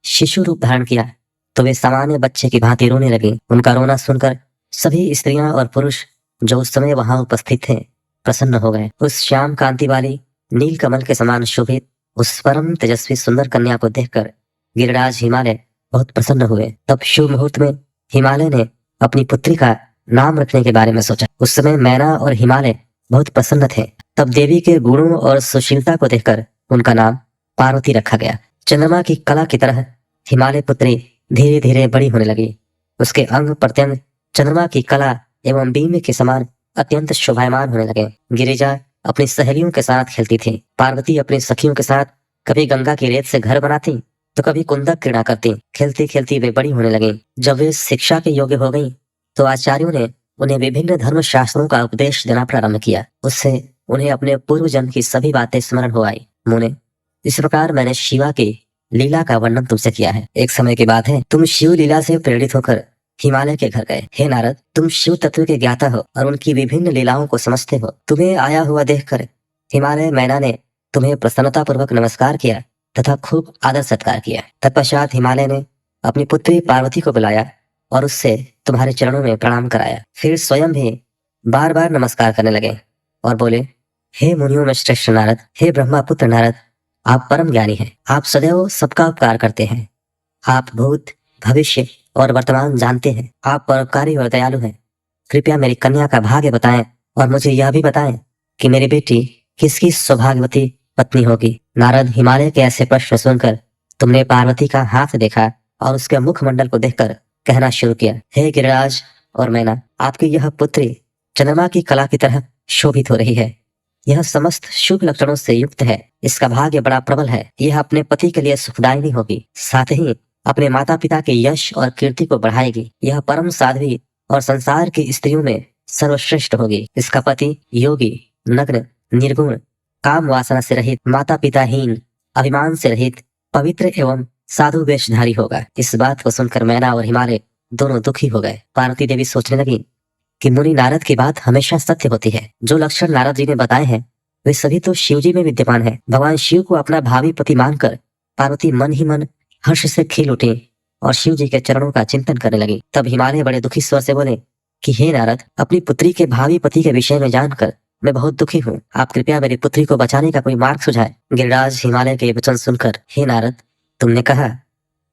शिशु रूप धारण किया तो वे सामान्य बच्चे की भांति रोने लगी। उनका रोना सुनकर सभी स्त्रियां और पुरुष जो उस समय वहां उपस्थित थे प्रसन्न हो गए। उस श्याम कांति वाली नील कमल के समान शोभित उस परम तेजस्वी सुंदर कन्या को देखकर गिरिराज हिमालय बहुत प्रसन्न हुए। तब शुभ मुहूर्त में हिमालय ने अपनी पुत्री का नाम रखने के बारे में सोचा। उस समय मैना और हिमालय बहुत प्रसन्न थे। तब देवी के गुणों और सुशीलता को देखकर उनका नाम पार्वती रखा गया। चंद्रमा की कला की तरह हिमालय पुत्री धीरे धीरे बड़ी होने लगी। उसके अंग प्रत्यंग चंद्रमा की कला एवं बीम के समान अत्यंत शोभायमान होने लगे। गिरिजा अपनी सहेलियों के साथ खेलती थी। पार्वती अपनी सखियों के साथ कभी गंगा की रेत से घर बनाती तो कभी कुंदक क्रीड़ा करती। खेलती खेलती वे बड़ी होने लगी। जब वे शिक्षा के योग्य हो गई तो आचार्यों ने उन्हें विभिन्न धर्म शास्त्रों का उपदेश देना प्रारंभ किया। उससे उन्हें अपने पूर्व जन्म की सभी बातें स्मरण हो आई। मुने, इस प्रकार मैंने शिवा की लीला का वर्णन तुमसे किया है। एक समय की बात है, तुम शिव लीला से प्रेरित होकर हिमालय के घर गए। हे नारद, तुम शिव तत्व के ज्ञाता हो और उनकी विभिन्न लीलाओं को समझते हो। तुम्हें आया हुआ देखकर हिमालय मैना ने तुम्हें प्रसन्नता पूर्वक नमस्कार किया तथा खूब आदर सत्कार किया। तत्पश्चात हिमालय ने अपनी पुत्री पार्वती को बुलाया और उससे तुम्हारे चरणों में प्रणाम कराया। फिर स्वयं भी बार बार नमस्कार करने लगे और बोले, हे मुनियों में श्रेष्ठ नारद, हे ब्रह्मा पुत्र नारद, आप परम ज्ञानी हैं। आप सदैव सबका उपकार करते हैं। आप भूत, भविष्य और वर्तमान जानते हैं। आप परोपकारी और दयालु हैं। कृपया मेरी कन्या का भाग्य बताएं और मुझे यह भी बताएं कि मेरी बेटी किसकी सौभाग्यवती पत्नी होगी। नारद, हिमालय के ऐसे प्रश्न सुनकर तुमने पार्वती का हाथ देखा और उसके मुखमंडल को देखकर कहना शुरू किया, हे गिरिराज और मैना, आपकी यह पुत्री चंद्रमा की कला की तरह शोभित हो रही है। यह समस्त शुभ लक्षणों से युक्त है। इसका भाग्य बड़ा प्रबल है। यह अपने पति के लिए सुखदायिनी होगी, साथ ही अपने माता पिता के यश और कीर्ति को बढ़ाएगी। यह परम साध्वी और संसार की स्त्रियों में सर्वश्रेष्ठ होगी। इसका पति योगी, नग्न, निर्गुण, काम वासना से रहित, माता पिताहीन, अभिमान से रहित, पवित्र एवं साधु वेशधारी होगा। इस बात को सुनकर मैना और हिमालय दोनों दुखी हो गए। पार्वती देवी सोचने लगी कि मुनि नारद की बात हमेशा सत्य होती है। जो लक्षण नारद जी ने बताए हैं वे सभी तो शिव जी में विद्यमान है। भगवान शिव को अपना भावी पति मानकर पार्वती मन ही मन हर्ष से खिल उठी और शिव जी के चरणों का चिंतन करने लगी। तब हिमालय बड़े दुखी स्वर से बोले कि हे नारद, अपनी पुत्री के भावी पति के विषय में जानकर मैं बहुत दुखी हूँ। आप कृपया मेरी पुत्री को बचाने का कोई मार्ग सुझाएं। गिरिराज हिमालय के वचन सुनकर, हे नारद, तुमने कहा,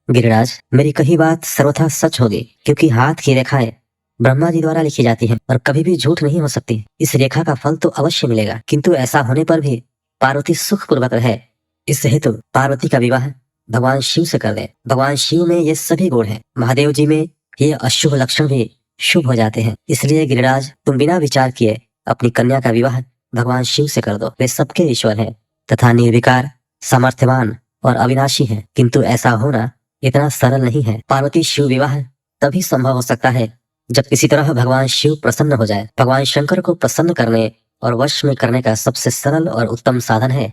गिरिराज, मेरी कही बात सर्वथा सच होगी, क्योंकि हाथ की रेखाएं ब्रह्मा जी द्वारा लिखी जाती हैं और कभी भी झूठ नहीं हो सकती। इस रेखा का फल तो अवश्य मिलेगा, किंतु ऐसा होने पर भी पार्वती सुखपूर्वक रहे, इस हेतु पार्वती का विवाह भगवान शिव से कर दे। भगवान शिव में ये सभी गुण हैं, महादेव जी में ये अशुभ लक्षण भी शुभ हो जाते हैं। इसलिए गिरिराज, तुम बिना विचार किए अपनी कन्या का विवाह भगवान शिव से कर दो। वे सबके ईश्वर हैं तथा निर्विकार, सामर्थ्यवान और अविनाशी हैं, किंतु ऐसा होना इतना सरल नहीं है। पार्वती शिव विवाह तभी संभव हो सकता है जब किसी तरह भगवान शिव प्रसन्न हो जाए। भगवान शंकर को प्रसन्न करने और वश में करने का सबसे सरल और उत्तम साधन है,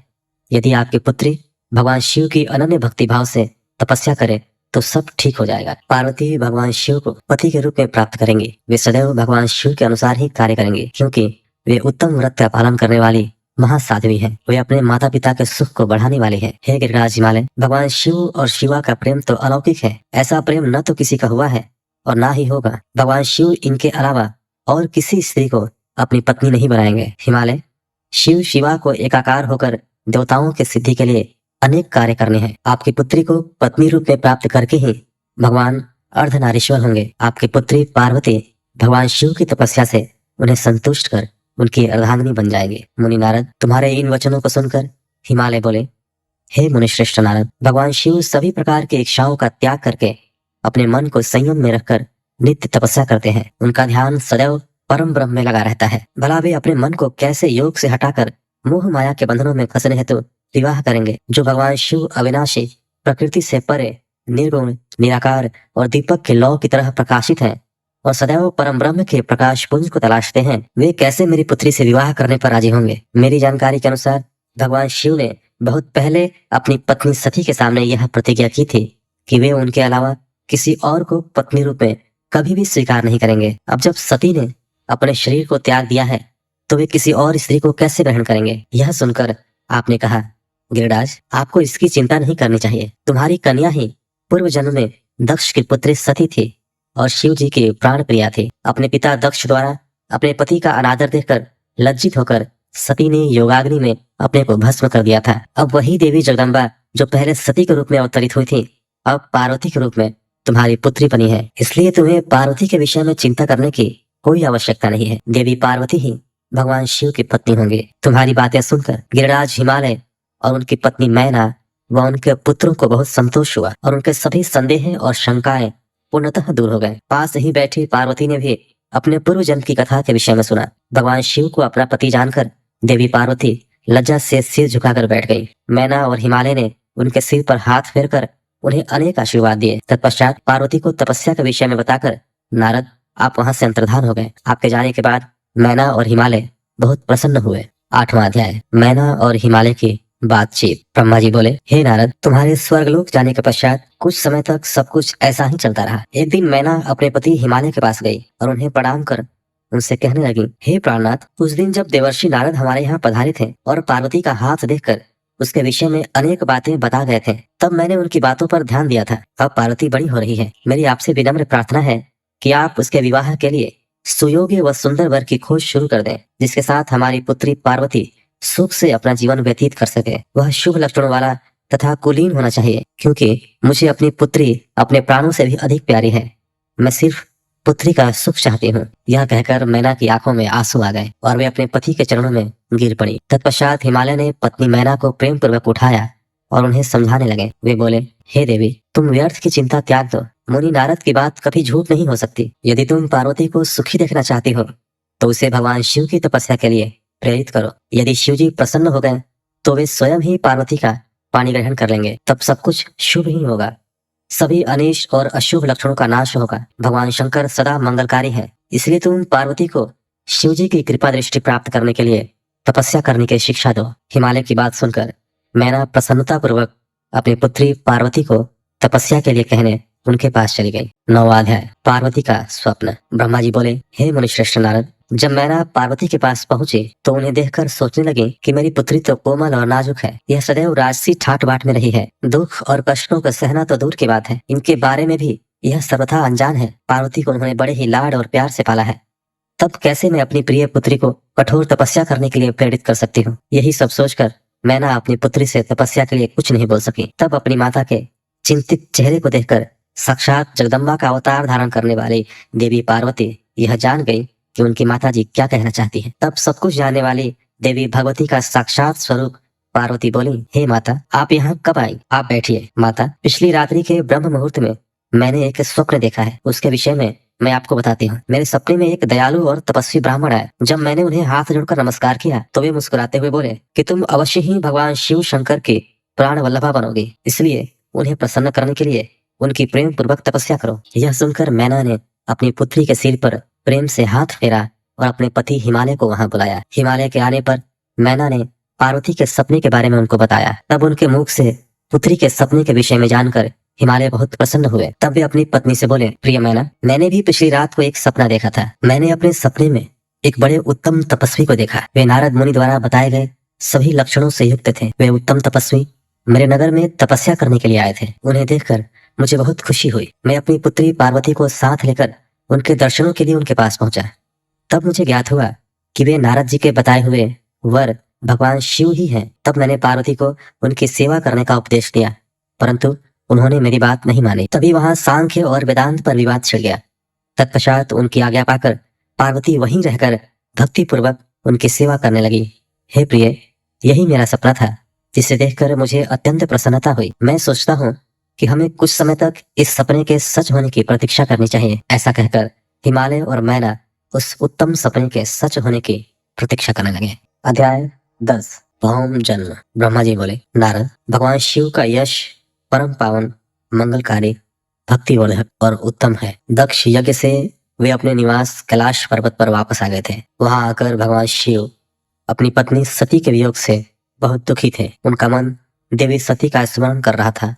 यदि आपकी पुत्री भगवान शिव की अनन्य भक्ति भाव से तपस्या करे तो सब ठीक हो जाएगा। पार्वती भगवान शिव को पति के रूप में प्राप्त करेंगी। वे सदैव भगवान शिव के अनुसार ही कार्य करेंगे, क्योंकि वे उत्तम व्रत का पालन करने वाली महासाध्वी है। वे अपने माता पिता के सुख को बढ़ाने वाली है। हे गिरिराज हिमालय, भगवान शिव और शिवा का प्रेम तो अलौकिक है। ऐसा प्रेम न तो किसी का हुआ है और ना ही होगा। भगवान शिव इनके अलावा और किसी स्त्री को अपनी पत्नी नहीं बनाएंगे। हिमालय, शिव शिवा को एकाकार होकर देवताओं के सिद्धि के लिए अनेक कार्य करने हैं। आपकी पुत्री को पत्नी रूप में प्राप्त करके ही भगवान अर्धनारीश्वर होंगे। आपकी पुत्री पार्वती भगवान शिव की तपस्या से उन्हें संतुष्ट कर उनकी अर्धांगिनी बन जाएगी। मुनि नारद, तुम्हारे इन वचनों को सुनकर हिमालय बोले, हे मुनिश्रेष्ठ नारद, भगवान शिव सभी प्रकार की इच्छाओं का त्याग करके अपने मन को संयम में रखकर नित्य तपस्या करते हैं। उनका ध्यान सदैव परम ब्रह्म में लगा रहता है। भला वे अपने मन को कैसे योग से हटाकर मोह माया के बंधनों में फंसने हेतु विवाह करेंगे। जो भगवान शिव अविनाशी, प्रकृति से परे, निर्गुण, निराकार और दीपक के लौ की तरह प्रकाशित हैं और सदैव परम ब्रह्म के प्रकाश पुंज को तलाशते हैं, वे कैसे मेरी पुत्री से विवाह करने पर राजी होंगे। मेरी जानकारी के अनुसार भगवान शिव ने बहुत पहले अपनी पत्नी सती के सामने यह प्रतिज्ञा की थी कि वे उनके अलावा किसी और को पत्नी रूप में कभी भी स्वीकार नहीं करेंगे। अब जब सती ने अपने शरीर को त्याग दिया है तो वे किसी और स्त्री को कैसे ग्रहण करेंगे। यह सुनकर आपने कहा, गिरिराज, आपको इसकी चिंता नहीं करनी चाहिए। तुम्हारी कन्या ही पूर्व जन्म में दक्ष की पुत्री सती थी और शिव जी की प्राण प्रिया थी। अपने पिता दक्ष द्वारा अपने पति का अनादर देखकर लज्जित होकर सती ने योगाग्नि में अपने को भस्म कर दिया था। अब वही देवी जगदम्बा जो पहले सती के रूप में अवतरित हुई थी, अब पार्वती के रूप में तुम्हारी पुत्री बनी है। इसलिए तुम्हें पार्वती के विषय में चिंता करने की कोई आवश्यकता नहीं है। देवी पार्वती ही भगवान शिव की पत्नी होंगी। तुम्हारी बातें सुनकर गिरिराज हिमालय और उनकी पत्नी मैना व उनके पुत्रों को बहुत संतोष हुआ और उनके सभी संदेह और शंकाएं पूर्णतः दूर हो गए। पास ही बैठी पार्वती ने भी अपने पूर्व जन्म की कथा के विषय में सुना। भगवान शिव को अपना पति जानकर देवी पार्वती लज्जा से सिर झुकाकर बैठ गई। मैना और हिमालय ने उनके सिर पर हाथ फेरकर उन्हें अनेक आशीर्वाद दिए। तत्पश्चात पार्वती को तपस्या के विषय में बताकर नारद आप वहां से अंतर्धान हो गए। आपके जाने के बाद मैना और हिमालय बहुत प्रसन्न हुए। 8वां अध्याय, मैना और हिमालय की बातचीत। ब्रह्मा जी बोले, हे नारद, तुम्हारे स्वर्गलोक जाने के पश्चात कुछ समय तक सब कुछ ऐसा ही चलता रहा। एक दिन मैना अपने पति हिमालय के पास गई और उन्हें प्रणाम कर उनसे कहने लगी, हे प्राणनाथ, उस दिन जब देवर्षि नारद हमारे यहाँ पधारे थे और पार्वती का हाथ देखकर उसके विषय में अनेक बातें बता गए थे, तब मैंने उनकी बातों पर ध्यान दिया था। अब पार्वती बड़ी हो रही है। मेरी आपसे विनम्र प्रार्थना है कि आप उसके विवाह के लिए सुयोग्य व सुंदर वर की खोज शुरू कर दें, जिसके साथ हमारी पुत्री पार्वती सुख से अपना जीवन व्यतीत कर सके। वह शुभ लक्षणों वाला तथा कुलीन होना चाहिए, क्योंकि मुझे अपनी पुत्री अपने प्राणों से भी अधिक प्यारी है। मैं सिर्फ पुत्री का सुख चाहती हूँ। यह कहकर मैना की आंखों में आंसू आ गए और वे अपने पति के चरणों में गिर पड़ी। तत्पश्चात हिमालय ने पत्नी मैना को प्रेम पूर्वक उठाया और उन्हें समझाने लगे। वे बोले, हे देवी, तुम व्यर्थ की चिंता त्याग दो। मुनि नारद की बात कभी झूठ नहीं हो सकती। यदि तुम पार्वती को सुखी देखना चाहती हो तो उसे भगवान शिव की तपस्या के लिए प्रेरित करो। यदि शिव जी प्रसन्न हो गए तो वे स्वयं ही पार्वती का पानी ग्रहण कर लेंगे। तब सब कुछ शुभ ही होगा। सभी अनिष्ट और अशुभ लक्षणों का नाश होगा। भगवान शंकर सदा मंगलकारी है। इसलिए तुम पार्वती को शिव जी की कृपा दृष्टि प्राप्त करने के लिए तपस्या करने की शिक्षा दो। हिमालय की बात सुनकर मैना प्रसन्नता पूर्वक अपनी पुत्री पार्वती को तपस्या के लिए कहने उनके पास चली गई। 9वां अध्याय, पार्वती का स्वप्न। ब्रह्मा जी बोले, हे मुनिश्रेष्ठ नारद, जब मैना पार्वती के पास पहुंची तो उन्हें देखकर सोचने लगी कि मेरी पुत्री तो कोमल और नाजुक है, यह सदैव राजसी ठाट बाट में रही है, दुख और कष्टों को सहना तो दूर की बात है, इनके बारे में भी यह सर्वथा अनजान है। पार्वती को उन्होंने बड़े ही लाड और प्यार से पाला है, तब कैसे मैं अपनी प्रिय पुत्री को कठोर तपस्या करने के लिए प्रेरित कर सकती हूँ। यही सब सोचकर मैना अपनी पुत्री से तपस्या के लिए कुछ नहीं बोल सकी। तब अपनी माता के चिंतित चेहरे को देखकर साक्षात जगदम्बा का अवतार धारण करने वाली देवी पार्वती यह जान गई कि उनकी माताजी क्या कहना चाहती है। तब सब कुछ जानने वाली देवी भगवती का साक्षात स्वरूप पार्वती बोली, हे माता, आप यहाँ कब आई? आप बैठिए। माता, पिछली रात्रि के ब्रह्म मुहूर्त में मैंने एक स्वप्न देखा है, उसके विषय में मैं आपको बताती हूँ। मेरे सपने में एक दयालु और तपस्वी ब्राह्मण आए। जब मैंने उन्हें हाथ जोड़कर नमस्कार किया तो वे मुस्कुराते हुए बोले कि तुम अवश्य ही भगवान शिव शंकर के प्राण वल्लभा बनोगी, इसलिए उन्हें प्रसन्न करने के लिए उनकी प्रेम पूर्वक तपस्या करो। यह सुनकर मैना ने अपनी पुत्री के सिर पर प्रेम से हाथ फेरा और अपने पति हिमालय को वहां बुलाया। हिमालय के आने पर मैना ने पार्वती के सपने के बारे में उनको बताया। तब उनके मुख से पुत्री के सपने के विषय में जानकर हिमालय बहुत प्रसन्न हुए। तब वे अपनी पत्नी से बोले, प्रिय मैना, मैंने भी पिछली रात को एक सपना देखा था। मैंने अपने सपने में एक बड़े उत्तम तपस्वी को देखा। वे नारद मुनि द्वारा बताए गए सभी लक्षणों से युक्त थे। वे उत्तम तपस्वी मेरे नगर में तपस्या करने के लिए आए थे। उन्हें देखकर मुझे बहुत खुशी हुई। मैं अपनी पुत्री पार्वती को साथ लेकर उनके दर्शनों के लिए उनके पास पहुंचा। तब मुझे ज्ञात हुआ कि वे नारद जी के बताए हुए वर भगवान शिव ही हैं। तब मैंने पार्वती को उनकी सेवा करने का उपदेश दिया, परंतु उन्होंने मेरी बात नहीं मानी। तभी वहां सांख्य और वेदांत पर विवाद छिड़ गया। तत्पश्चात उनकी आज्ञा पाकर पार्वती वहीं रहकर भक्ति पूर्वक उनकी सेवा करने लगी। हे प्रिय, यही मेरा सपना था, जिसे देखकर मुझे अत्यंत प्रसन्नता हुई। मैं सोचता हूँ कि हमें कुछ समय तक इस सपने के सच होने की प्रतीक्षा करनी चाहिए। ऐसा कहकर हिमालय और मैना उस उत्तम सपने के सच होने की प्रतीक्षा करने लगे। अध्याय 10। भौम जन्म। ब्रह्मा जी बोले, नारद, भगवान शिव का यश परम पावन, मंगलकारी, भक्तिवर्धक और उत्तम है। दक्ष यज्ञ से वे अपने निवास कैलाश पर्वत पर वापस आ गए थे। वहां आकर भगवान शिव अपनी पत्नी सती के वियोग से बहुत दुखी थे। उनका मन देवी सती का स्मरण कर रहा था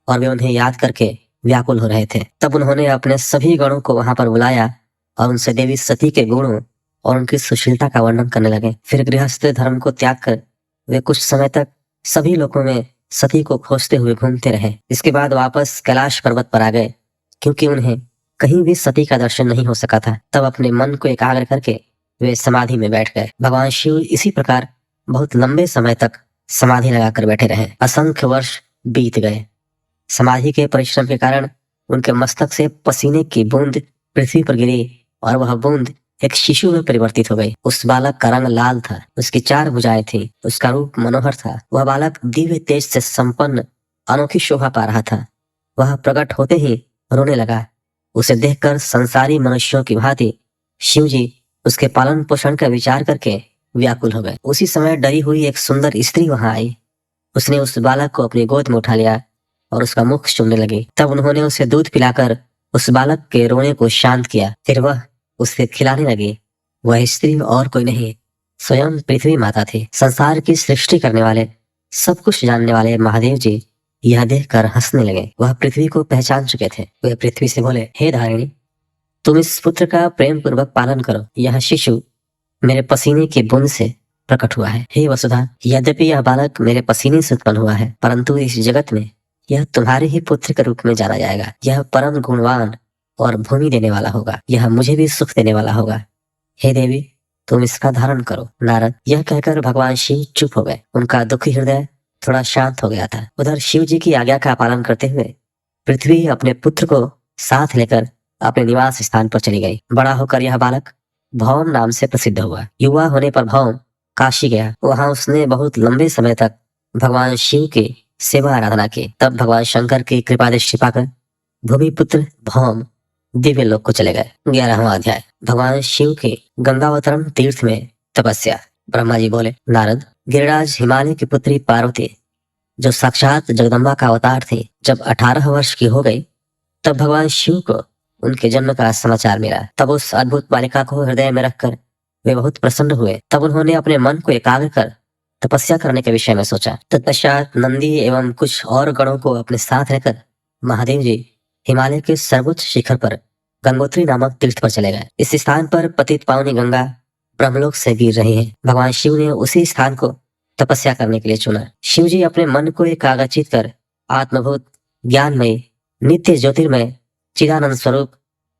और वे उन्हें याद करके व्याकुल हो रहे थे। तब उन्होंने अपने सभी गणों को वहां पर बुलाया और उनसे देवी सती के गुणों और उनकी सुशीलता का वर्णन करने लगे। फिर गृहस्थ धर्म को त्याग कर वे कुछ समय तक सभी लोकों में सती को खोजते हुए घूमते रहे। इसके बाद वापस कैलाश पर्वत पर आ गए, क्योंकि उन्हें कहीं भी सती का दर्शन नहीं हो सका था। तब अपने मन को एकाग्र करके वे समाधि में बैठ गए। भगवान शिव इसी प्रकार बहुत लंबे समय तक समाधि लगाकर बैठे रहे। असंख्य वर्ष बीत गए। समाधि के परिश्रम के कारण उनके मस्तक से पसीने की बूंद पृथ्वी पर गिरी और वह बूंद एक शिशु में परिवर्तित हो गई। उस बालक का रंग लाल था, उसकी 4 भुजाएं थी, उसका रूप मनोहर था। वह बालक दिव्य तेज से संपन्न अनोखी शोभा पा रहा था। वह प्रकट होते ही रोने लगा। उसे देखकर संसारी मनुष्यों की भांति शिव जी उसके पालन पोषण का विचार करके व्याकुल हो गए। उसी समय डरी हुई एक सुंदर स्त्री वहां आई। उसने उस बालक को अपनी गोद में उठा लिया और उसका मुख चूमने लगी। तब उन्होंने उसे दूध पिलाकर उस बालक के रोने को शांत किया। फिर वह उसे खिलाने लगी। वह स्त्री और कोई नहीं, स्वयं पृथ्वी माता थी। संसार की सृष्टि करने वाले, सब कुछ जानने वाले महादेव जी यह देखकर हंसने लगे। वह पृथ्वी को पहचान चुके थे। वे पृथ्वी से बोले, हे धारिणी, तुम इस पुत्र का प्रेम पूर्वक पालन करो। यह शिशु मेरे पसीने की बूंद से प्रकट हुआ है। हे वसुधा, यद्यपि यह बालक मेरे पसीने से उत्पन्न हुआ है, परंतु इस जगत में यह तुम्हारे ही पुत्र के रूप में जाना जाएगा। यह परम गुणवान और भूमि देने वाला होगा। यह मुझे भी सुख देने वाला होगा। हे देवी, तुम इसका धारण करो। नारद, यह कहकर भगवान शिव चुप हो गए। उनका दुखी हृदय थोड़ा शांत हो गया था। उधर शिव जी की आज्ञा का पालन करते हुए पृथ्वी अपने पुत्र को साथ लेकर अपने निवास स्थान पर चली गई। बड़ा होकर यह बालक भौम नाम से प्रसिद्ध हुआ। युवा होने पर भौम काशी गया। वहां उसने बहुत लंबे समय तक भगवान शिव की सेवा आराधना की। तब भगवान शंकर की कृपा दृष्टि पाकर भूमिपुत्र भौम दिव्य लोक को चले गए। 11वां अध्याय। भगवान शिव की गंगावतरण तीर्थ में तपस्या। ब्रह्मा जी बोले, नारद, गिरिराज हिमालय की पुत्री पार्वती, जो साक्षात जगदम्बा का अवतार थी, जब 18 वर्ष की हो गई तब भगवान शिव को उनके जन्म का समाचार मिला। तब उस अद्भुत बालिका को हृदय में रखकर वे बहुत प्रसन्न हुए। तब उन्होंने अपने मन को एकाग्र कर तपस्या करने के विषय में सोचा। तत्पश्चात नंदी एवं कुछ और गणों को अपने साथ रहकर महादेव जी हिमालय के सर्वोच्च शिखर पर गंगोत्री नामक तीर्थ पर चले गए। इस स्थान पर पतित पावनी गंगा ब्रह्मलोक से गिर रही है। भगवान शिव ने उसी स्थान को तपस्या करने के लिए चुना। शिव जी अपने मन को एकाग्रचित कर आत्मभूत ज्ञानमय नित्य ज्योतिर्मय चिदानंद स्वरूप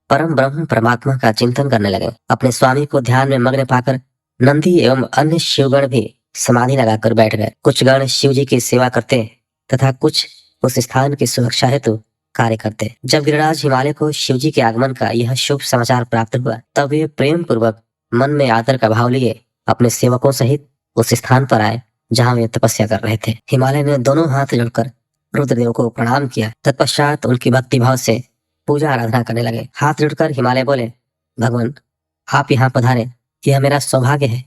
परम ब्रह्म परमात्मा का चिंतन करने लगे। अपने स्वामी को ध्यान में मग्न पाकर नंदी एवं अन्य शिवगण भी समाधि लगाकर बैठ गए। कुछ गण शिव जी की सेवा करते तथा कुछ उस स्थान की सुरक्षा हेतु कार्य करते। जब गिरिराज हिमालय को शिव जी के आगमन का यह शुभ समाचार प्राप्त हुआ, तब वे प्रेम पूर्वक मन में आदर का भाव लिए अपने सेवकों सहित उस स्थान पर आए जहाँ वे तपस्या कर रहे थे। हिमालय ने दोनों हाथ जोड़कर रुद्रदेव को प्रणाम किया। तत्पश्चात उनकी भक्ति भाव से पूजा आराधना करने लगे। हाथ जोड़कर हिमालय बोले, भगवान आप यहाँ पधारे, यह मेरा सौभाग्य है।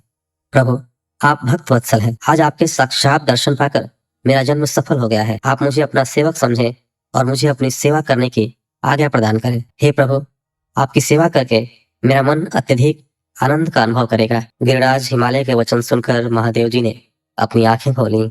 प्रभु आप भक्त वत्सल हैं। आज आपके साक्षात दर्शन पाकर मेरा जन्म सफल हो गया है। आप मुझे अपना सेवक समझे और मुझे अपनी सेवा करने की आज्ञा प्रदान करें। हे प्रभु आपकी सेवा करके मेरा मन अत्यधिक आनंद का अनुभव करेगा। गिरिराज हिमालय के वचन सुनकर महादेव जी ने अपनी आंखें खोली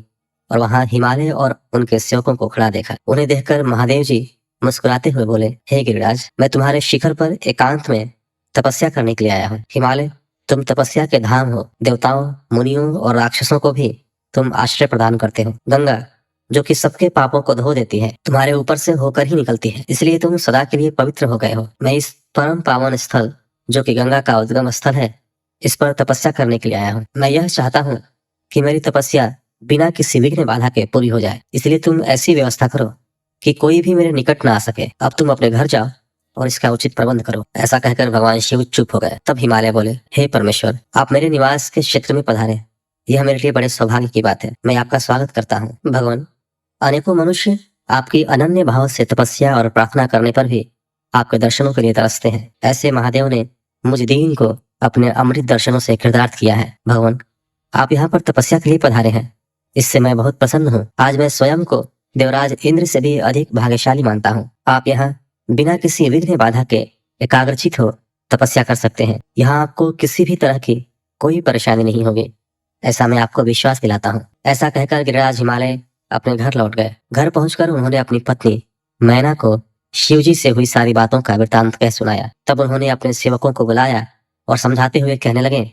और वहां हिमालय और उनके सेवकों को खड़ा देखा। उन्हें देखकर महादेव जी मुस्कुराते हुए बोले, हे गिरिराज मैं तुम्हारे शिखर पर एकांत में तपस्या करने के लिए आया हूँ। हिमालय तुम तपस्या के धाम हो। देवताओं मुनियों और राक्षसों को भी तुम आश्रय प्रदान करते हो। गंगा जो कि सबके पापों को धो देती है तुम्हारे ऊपर से होकर ही निकलती है, इसलिए तुम सदा के लिए पवित्र हो गए हो। मैं इस परम पावन स्थल जो कि गंगा का उद्गम स्थल है, इस पर तपस्या करने के लिए आया हूँ। मैं यह चाहता हूँ कि मेरी तपस्या बिना किसी विघ्न बाधा के पूरी हो जाए, इसलिए तुम ऐसी व्यवस्था करो कि कोई भी मेरे निकट ना आ सके। अब तुम अपने घर जाओ और इसका उचित प्रबंध करो। ऐसा कहकर भगवान शिव चुप हो गए। तब हिमालय बोले, हे परमेश्वर आप मेरे निवास के क्षेत्र में पधारे, यह मेरे लिए बड़े सौभाग्य की बात है। मैं आपका स्वागत करता हूँ। भगवान अनेकों मनुष्य आपकी अनन्य भाव से तपस्या और प्रार्थना करने पर भी आपके दर्शनों के लिए तरसते हैं। ऐसे महादेव ने मुझ दीन को अपने अमृत दर्शनों से कृतार्थ किया है। भगवान आप यहाँ पर तपस्या के लिए पधारे हैं, इससे मैं बहुत प्रसन्न हूँ। आज मैं स्वयं को देवराज इंद्र से भी अधिक भाग्यशाली मानता हूँ। आप यहाँ बिना किसी विघ्न बाधा के एकाग्रचित हो तपस्या कर सकते हैं। यहाँ आपको किसी भी तरह की कोई परेशानी नहीं होगी, ऐसा मैं आपको विश्वास दिलाता हूँ। ऐसा कहकर गिरिराज हिमालय अपने घर लौट गए। घर पहुंचकर उन्होंने अपनी पत्नी मैना को शिवजी से हुई सारी बातों का वृतांत कह सुनाया। तब उन्होंने अपने सेवकों को बुलाया और समझाते हुए कहने लगे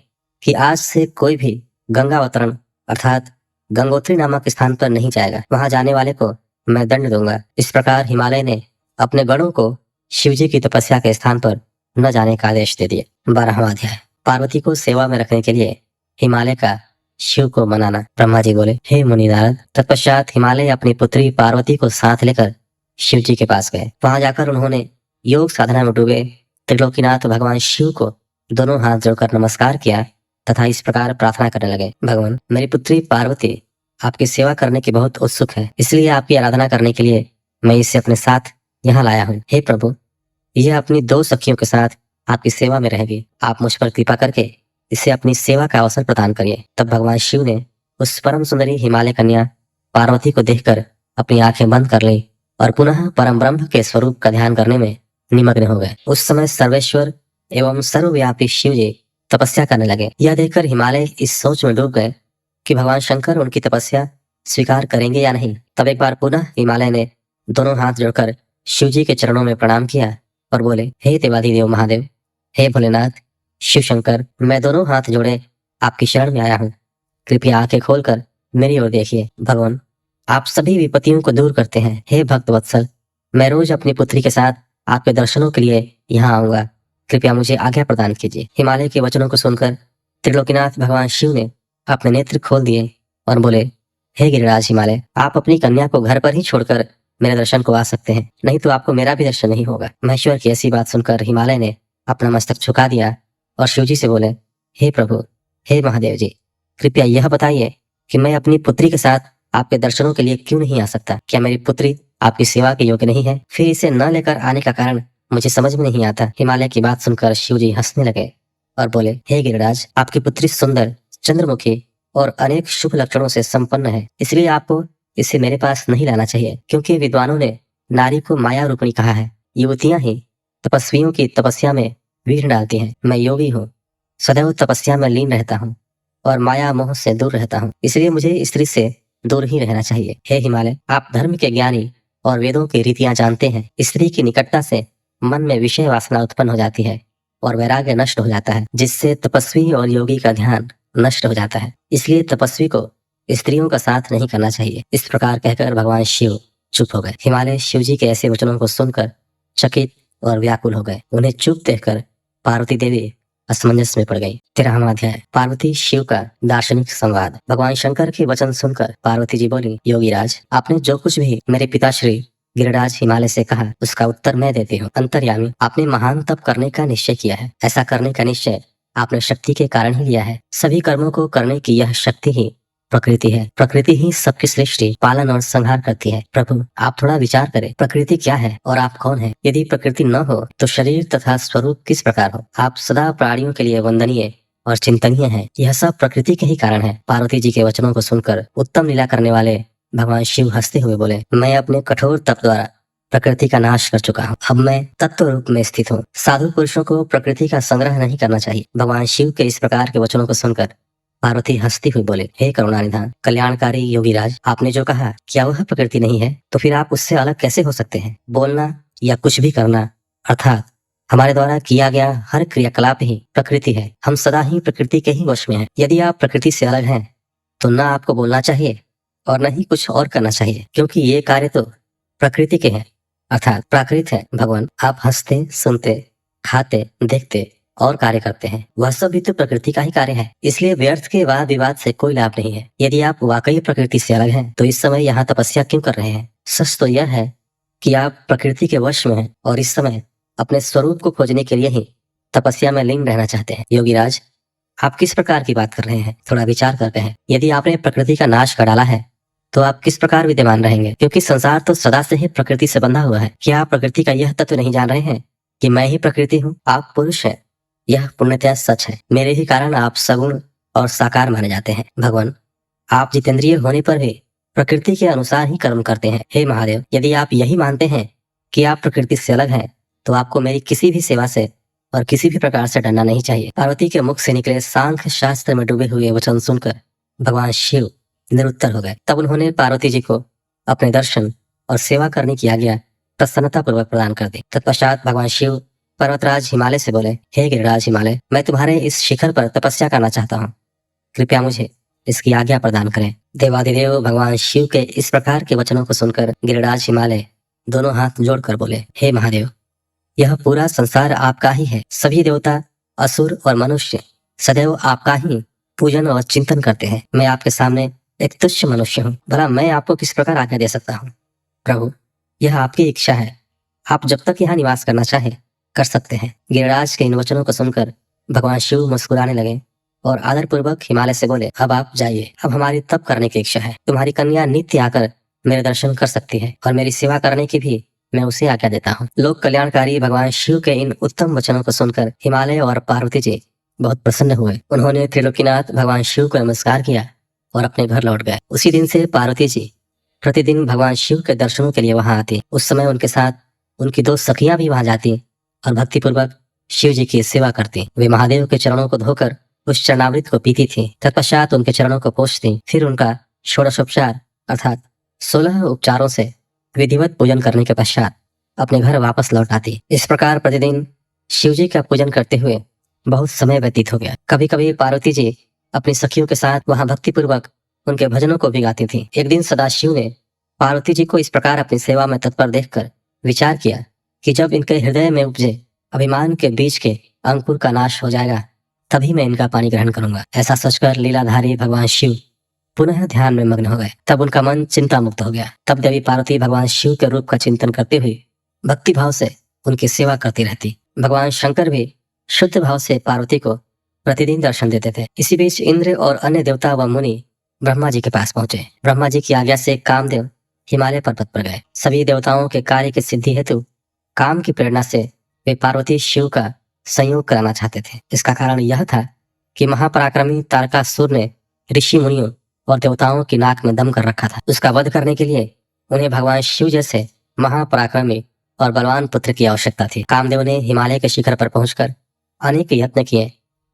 कि आज से कोई भी गंगावतरण अर्थात गंगोत्री नामक स्थान पर नहीं जाएगा। वहां जाने वाले को मैं दंड दूंगा। इस प्रकार हिमालय ने अपने गणों को शिवजी की तपस्या के स्थान पर न जाने का आदेश दे दिया। 12वां अध्याय। पार्वती को सेवा में रखने के लिए हिमालय का शिव को मनाना। ब्रह्मा जी बोले, हे मुनि नारद। तत्पश्चात हिमालय अपनी पुत्री पार्वती को साथ लेकर शिव जी के पास गए। वहां जाकर उन्होंने योग साधना में डूबे त्रिलोकीनाथ भगवान शिव को दोनों हाथ जोड़कर नमस्कार किया तथा इस प्रकार प्रार्थना करने लगे, भगवान मेरी पुत्री पार्वती आपकी सेवा करने की बहुत उत्सुक है, इसलिए आपकी आराधना करने के लिए मैं इसे अपने साथ यहाँ लाया हूँ। हे प्रभु यह अपनी 2 सखियों के साथ आपकी सेवा में रहेगी। आप मुझ पर कृपा करके इसे अपनी सेवा का अवसर प्रदान करिए। तब भगवान शिव ने उस परम सुंदरी हिमालय कन्या पार्वती को देखकर अपनी आंखें बंद कर ली और पुनः परम ब्रह्म के स्वरूप का ध्यान करने में निमग्न हो गए। उस समय सर्वेश्वर एवं सर्वव्यापी शिव जी तपस्या करने लगे। यह देखकर हिमालय इस सोच में डूब गए कि भगवान शंकर उनकी तपस्या स्वीकार करेंगे या नहीं। तब एक बार पुनः हिमालय ने दोनों हाथ जोड़कर शिव जी के चरणों में प्रणाम किया और बोले, हे देवाधिदेव महादेव, हे भोलेनाथ शिव शंकर, मैं दोनों हाथ जोड़े आपकी शरण में आया हूँ। कृपया आंखें खोलकर मेरी ओर देखिए। भगवान आप सभी विपत्तियों को दूर करते हैं। हे भक्त वत्सल, मैं रोज अपनी पुत्री के साथ आपके दर्शनों के लिए यहाँ आऊंगा। कृपया मुझे आज्ञा प्रदान कीजिए। हिमालय के वचनों को सुनकर त्रिलोकीनाथ भगवान शिव ने अपने नेत्र खोल दिए और बोले, हे गिरिराज हिमालय, आप अपनी कन्या को घर पर ही छोड़कर मेरे दर्शन को आ सकते हैं, नहीं तो आपको मेरा भी दर्शन नहीं होगा। महेश्वर की ऐसी बात सुनकर हिमालय ने अपना मस्तक झुका दिया और शिवजी से बोले, हे प्रभु, हे महादेव जी, कृपया यह बताइए कि मैं अपनी पुत्री के साथ आपके दर्शनों के लिए क्यों नहीं आ सकता? क्या मेरी पुत्री आपकी सेवा के योग्य नहीं है? फिर इसे न लेकर आने का कारण मुझे समझ में नहीं आता। हिमालय की बात सुनकर शिवजी हंसने लगे और बोले, हे गिरिराज, आपकी पुत्री सुंदर, चंद्रमुखी और अनेक शुभ लक्षणों से संपन्न है, इसलिए आपको इसे मेरे पास नहीं लाना चाहिए, क्योंकि विद्वानों ने नारी को माया रूपणी कहा है। युवतियां ही तपस्वियों की तपस्या में विघ्न डालती हैं। मैं योगी हूँ, सदैव तपस्या में लीन रहता हूँ और माया मोह से दूर रहता हूँ, इसलिए मुझे स्त्री से दूर ही रहना चाहिए। हे हिमालय, आप धर्म के ज्ञानी और वेदों की रीतियां जानते हैं। स्त्री की निकटता से मन में विषय वासना उत्पन्न हो जाती है और वैराग्य नष्ट हो जाता है, जिससे तपस्वी और योगी का ध्यान नष्ट हो जाता है। इसलिए तपस्वी को स्त्रियों का साथ नहीं करना चाहिए। इस प्रकार कहकर भगवान शिव चुप हो गए। हिमालय शिव जी के ऐसे वचनों को सुनकर चकित और व्याकुल हो गए। उन्हें चुप देखकर पार्वती देवी असमंजस में पड़ गई। 13वां अध्याय, पार्वती शिव का दार्शनिक संवाद। भगवान शंकर के वचन सुनकर पार्वती जी बोली, योगीराज, आपने जो कुछ भी मेरे पिताश्री गिरिराज हिमालय से कहा उसका उत्तर मैं देती हूँ। अंतर्यामी, आपने महान तप करने का निश्चय किया है। ऐसा करने का निश्चय आपने शक्ति के कारण ही लिया है। सभी कर्मों को करने की यह शक्ति ही प्रकृति है। प्रकृति ही सबकी सृष्टि, पालन और संहार करती है। प्रभु, आप थोड़ा विचार करें, प्रकृति क्या है और आप कौन है? यदि प्रकृति न हो तो शरीर तथा स्वरूप किस प्रकार हो? आप सदा प्राणियों के लिए वंदनीय और चिंतनीय हैं। यह सब प्रकृति के ही कारण है। पार्वती जी के वचनों को सुनकर उत्तम लीला करने वाले भगवान शिव हंसते हुए बोले, मैं अपने कठोर तप द्वारा प्रकृति का नाश कर चुका हूँ। अब मैं तत्व रूप में स्थित हूँ। साधु पुरुषों को प्रकृति का संग्रह नहीं करना चाहिए। भगवान शिव के इस प्रकार के वचनों को सुनकर पार्वती हंसती हुई बोले, हे करुणानिधान कल्याणकारी योगीराज, आपने जो कहा क्या वह प्रकृति नहीं है? तो फिर आप उससे अलग कैसे हो सकते हैं? बोलना या कुछ भी करना अर्थात हमारे द्वारा किया गया हर क्रियाकलाप ही प्रकृति है। हम सदा ही प्रकृति के ही वश में हैं। यदि आप प्रकृति से अलग हैं तो न आपको बोलना चाहिए और न ही कुछ और करना चाहिए, क्योंकि ये कार्य तो प्रकृति के हैं अर्थात प्राकृत है। भगवान, आप हंसते, सुनते, खाते, देखते और कार्य करते हैं, वह सब भी तो प्रकृति का ही कार्य है। इसलिए व्यर्थ के वाद विवाद से कोई लाभ नहीं है। यदि आप वाकई प्रकृति से अलग हैं तो इस समय यहाँ तपस्या क्यों कर रहे हैं? सच तो यह है कि आप प्रकृति के वश में हैं और इस समय अपने स्वरूप को खोजने के लिए ही तपस्या में लीन रहना चाहते हैं। योगीराज, आप किस प्रकार की बात कर रहे हैं? थोड़ा विचार करते हैं। यदि आपने प्रकृति का नाश कर डाला है तो आप किस प्रकार विद्यमान रहेंगे? क्योंकि संसार तो सदा से ही प्रकृति से बंधा हुआ है। क्या आप प्रकृति का यह तत्व नहीं जान रहे हैं कि मैं ही प्रकृति हूँ? आप पुरुष हैं, यह पूर्णतः सच है। मेरे ही कारण आप सगुण और साकार माने जाते हैं। भगवान, आप जितेंद्रिय होने पर भी प्रकृति के अनुसार ही कर्म करते हैं। हे महादेव, यदि आप यही मानते हैं कि आप प्रकृति से अलग हैं तो आपको मेरी किसी भी सेवा से और किसी भी प्रकार से डरना नहीं चाहिए। पार्वती के मुख से निकले सांख्य शास्त्र में डूबे हुए वचन सुनकर भगवान शिव निरुत्तर हो गए। तब उन्होंने पार्वती जी को अपने दर्शन और सेवा करने की आज्ञा प्रसन्नता पूर्वक प्रदान कर दी। तत्पश्चात भगवान शिव पर्वतराज हिमालय से बोले, हे गिरिराज हिमालय, मैं तुम्हारे इस शिखर पर तपस्या करना चाहता हूँ। कृपया मुझे इसकी आज्ञा प्रदान करें। देवाधिदेव भगवान शिव के इस प्रकार के वचनों को सुनकर गिरिराज हिमालय दोनों हाथ जोड़कर बोले, हे महादेव, यह पूरा संसार आपका ही है। सभी देवता, असुर और मनुष्य सदैव आपका ही पूजन और चिंतन करते हैं। मैं आपके सामने एक तुच्छ मनुष्य हूँ। भला मैं आपको किस प्रकार आज्ञा दे सकता हूँ? प्रभु, यह आपकी इच्छा है। आप जब तक यहाँ निवास करना चाहे कर सकते हैं। गिरिराज के इन वचनों को सुनकर भगवान शिव मुस्कुराने लगे और आदर पूर्वक हिमालय से बोले, अब आप जाइए। अब हमारी तप करने की इच्छा है। तुम्हारी कन्या नित्य आकर मेरे दर्शन कर सकती है और मेरी सेवा करने की भी मैं उसे आज्ञा देता हूँ। लोक कल्याणकारी भगवान शिव के इन उत्तम वचनों को सुनकर हिमालय और पार्वती जी बहुत प्रसन्न हुए। उन्होंने त्रिलोकीनाथ भगवान शिव को नमस्कार किया और अपने घर लौट गए। उसी दिन से पार्वती जी प्रतिदिन भगवान शिव के दर्शनों के लिए वहां आती। उस समय उनके साथ उनकी 2 सखियां भी वहां जाती और भक्तिपूर्वक शिव जी की सेवा करती। वे महादेव के चरणों को धोकर उस चरणामृत को पीती थी। तत्पश्चात उनके चरणों को पोंछती, फिर उनका षोडशोपचार अर्थात 16 उपचारों से विधिवत पूजन करने के पश्चात अपने घर वापस लौट आती। इस प्रकार प्रतिदिन शिव जी का पूजन करते हुए बहुत समय व्यतीत हो गया। कभी कभी पार्वती जी अपनी सखियों के साथ वहां भक्तिपूर्वक उनके भजनों को भी गाती थी। एक दिन सदाशिव ने पार्वती जी को इस प्रकार अपनी सेवा में तत्पर देखकर विचार किया कि जब इनके हृदय में उपजे अभिमान के बीज के अंकुर का नाश हो जाएगा तभी मैं इनका पानी ग्रहण करूंगा। ऐसा सोचकर लीलाधारी भगवान शिव पुनः ध्यान में मग्न हो गए। तब उनका मन चिंता मुक्त हो गया। तब देवी पार्वती भगवान शिव के रूप का चिंतन करते हुए भक्ति भाव से उनकी सेवा करती रहती। भगवान शंकर भी शुद्ध भाव से पार्वती को प्रतिदिन दर्शन देते थे। इसी बीच इंद्र और अन्य देवता व मुनि ब्रह्मा जी के पास पहुंचे। ब्रह्मा जी की आज्ञा से कामदेव हिमालय पर्वत पर गए। सभी देवताओं के कार्य की सिद्धि हेतु काम की प्रेरणा से वे पार्वती शिव का संयोग कराना चाहते थे। इसका कारण यह था कि महापराक्रमी तारकासुर ने ऋषि मुनियों और देवताओं की नाक में दम कर रखा था। उसका वध करने के लिए उन्हें भगवान शिव जैसे महापराक्रमी और बलवान पुत्र की आवश्यकता थी। कामदेव ने हिमालय के शिखर पर पहुंचकर अनेक यत्न किए,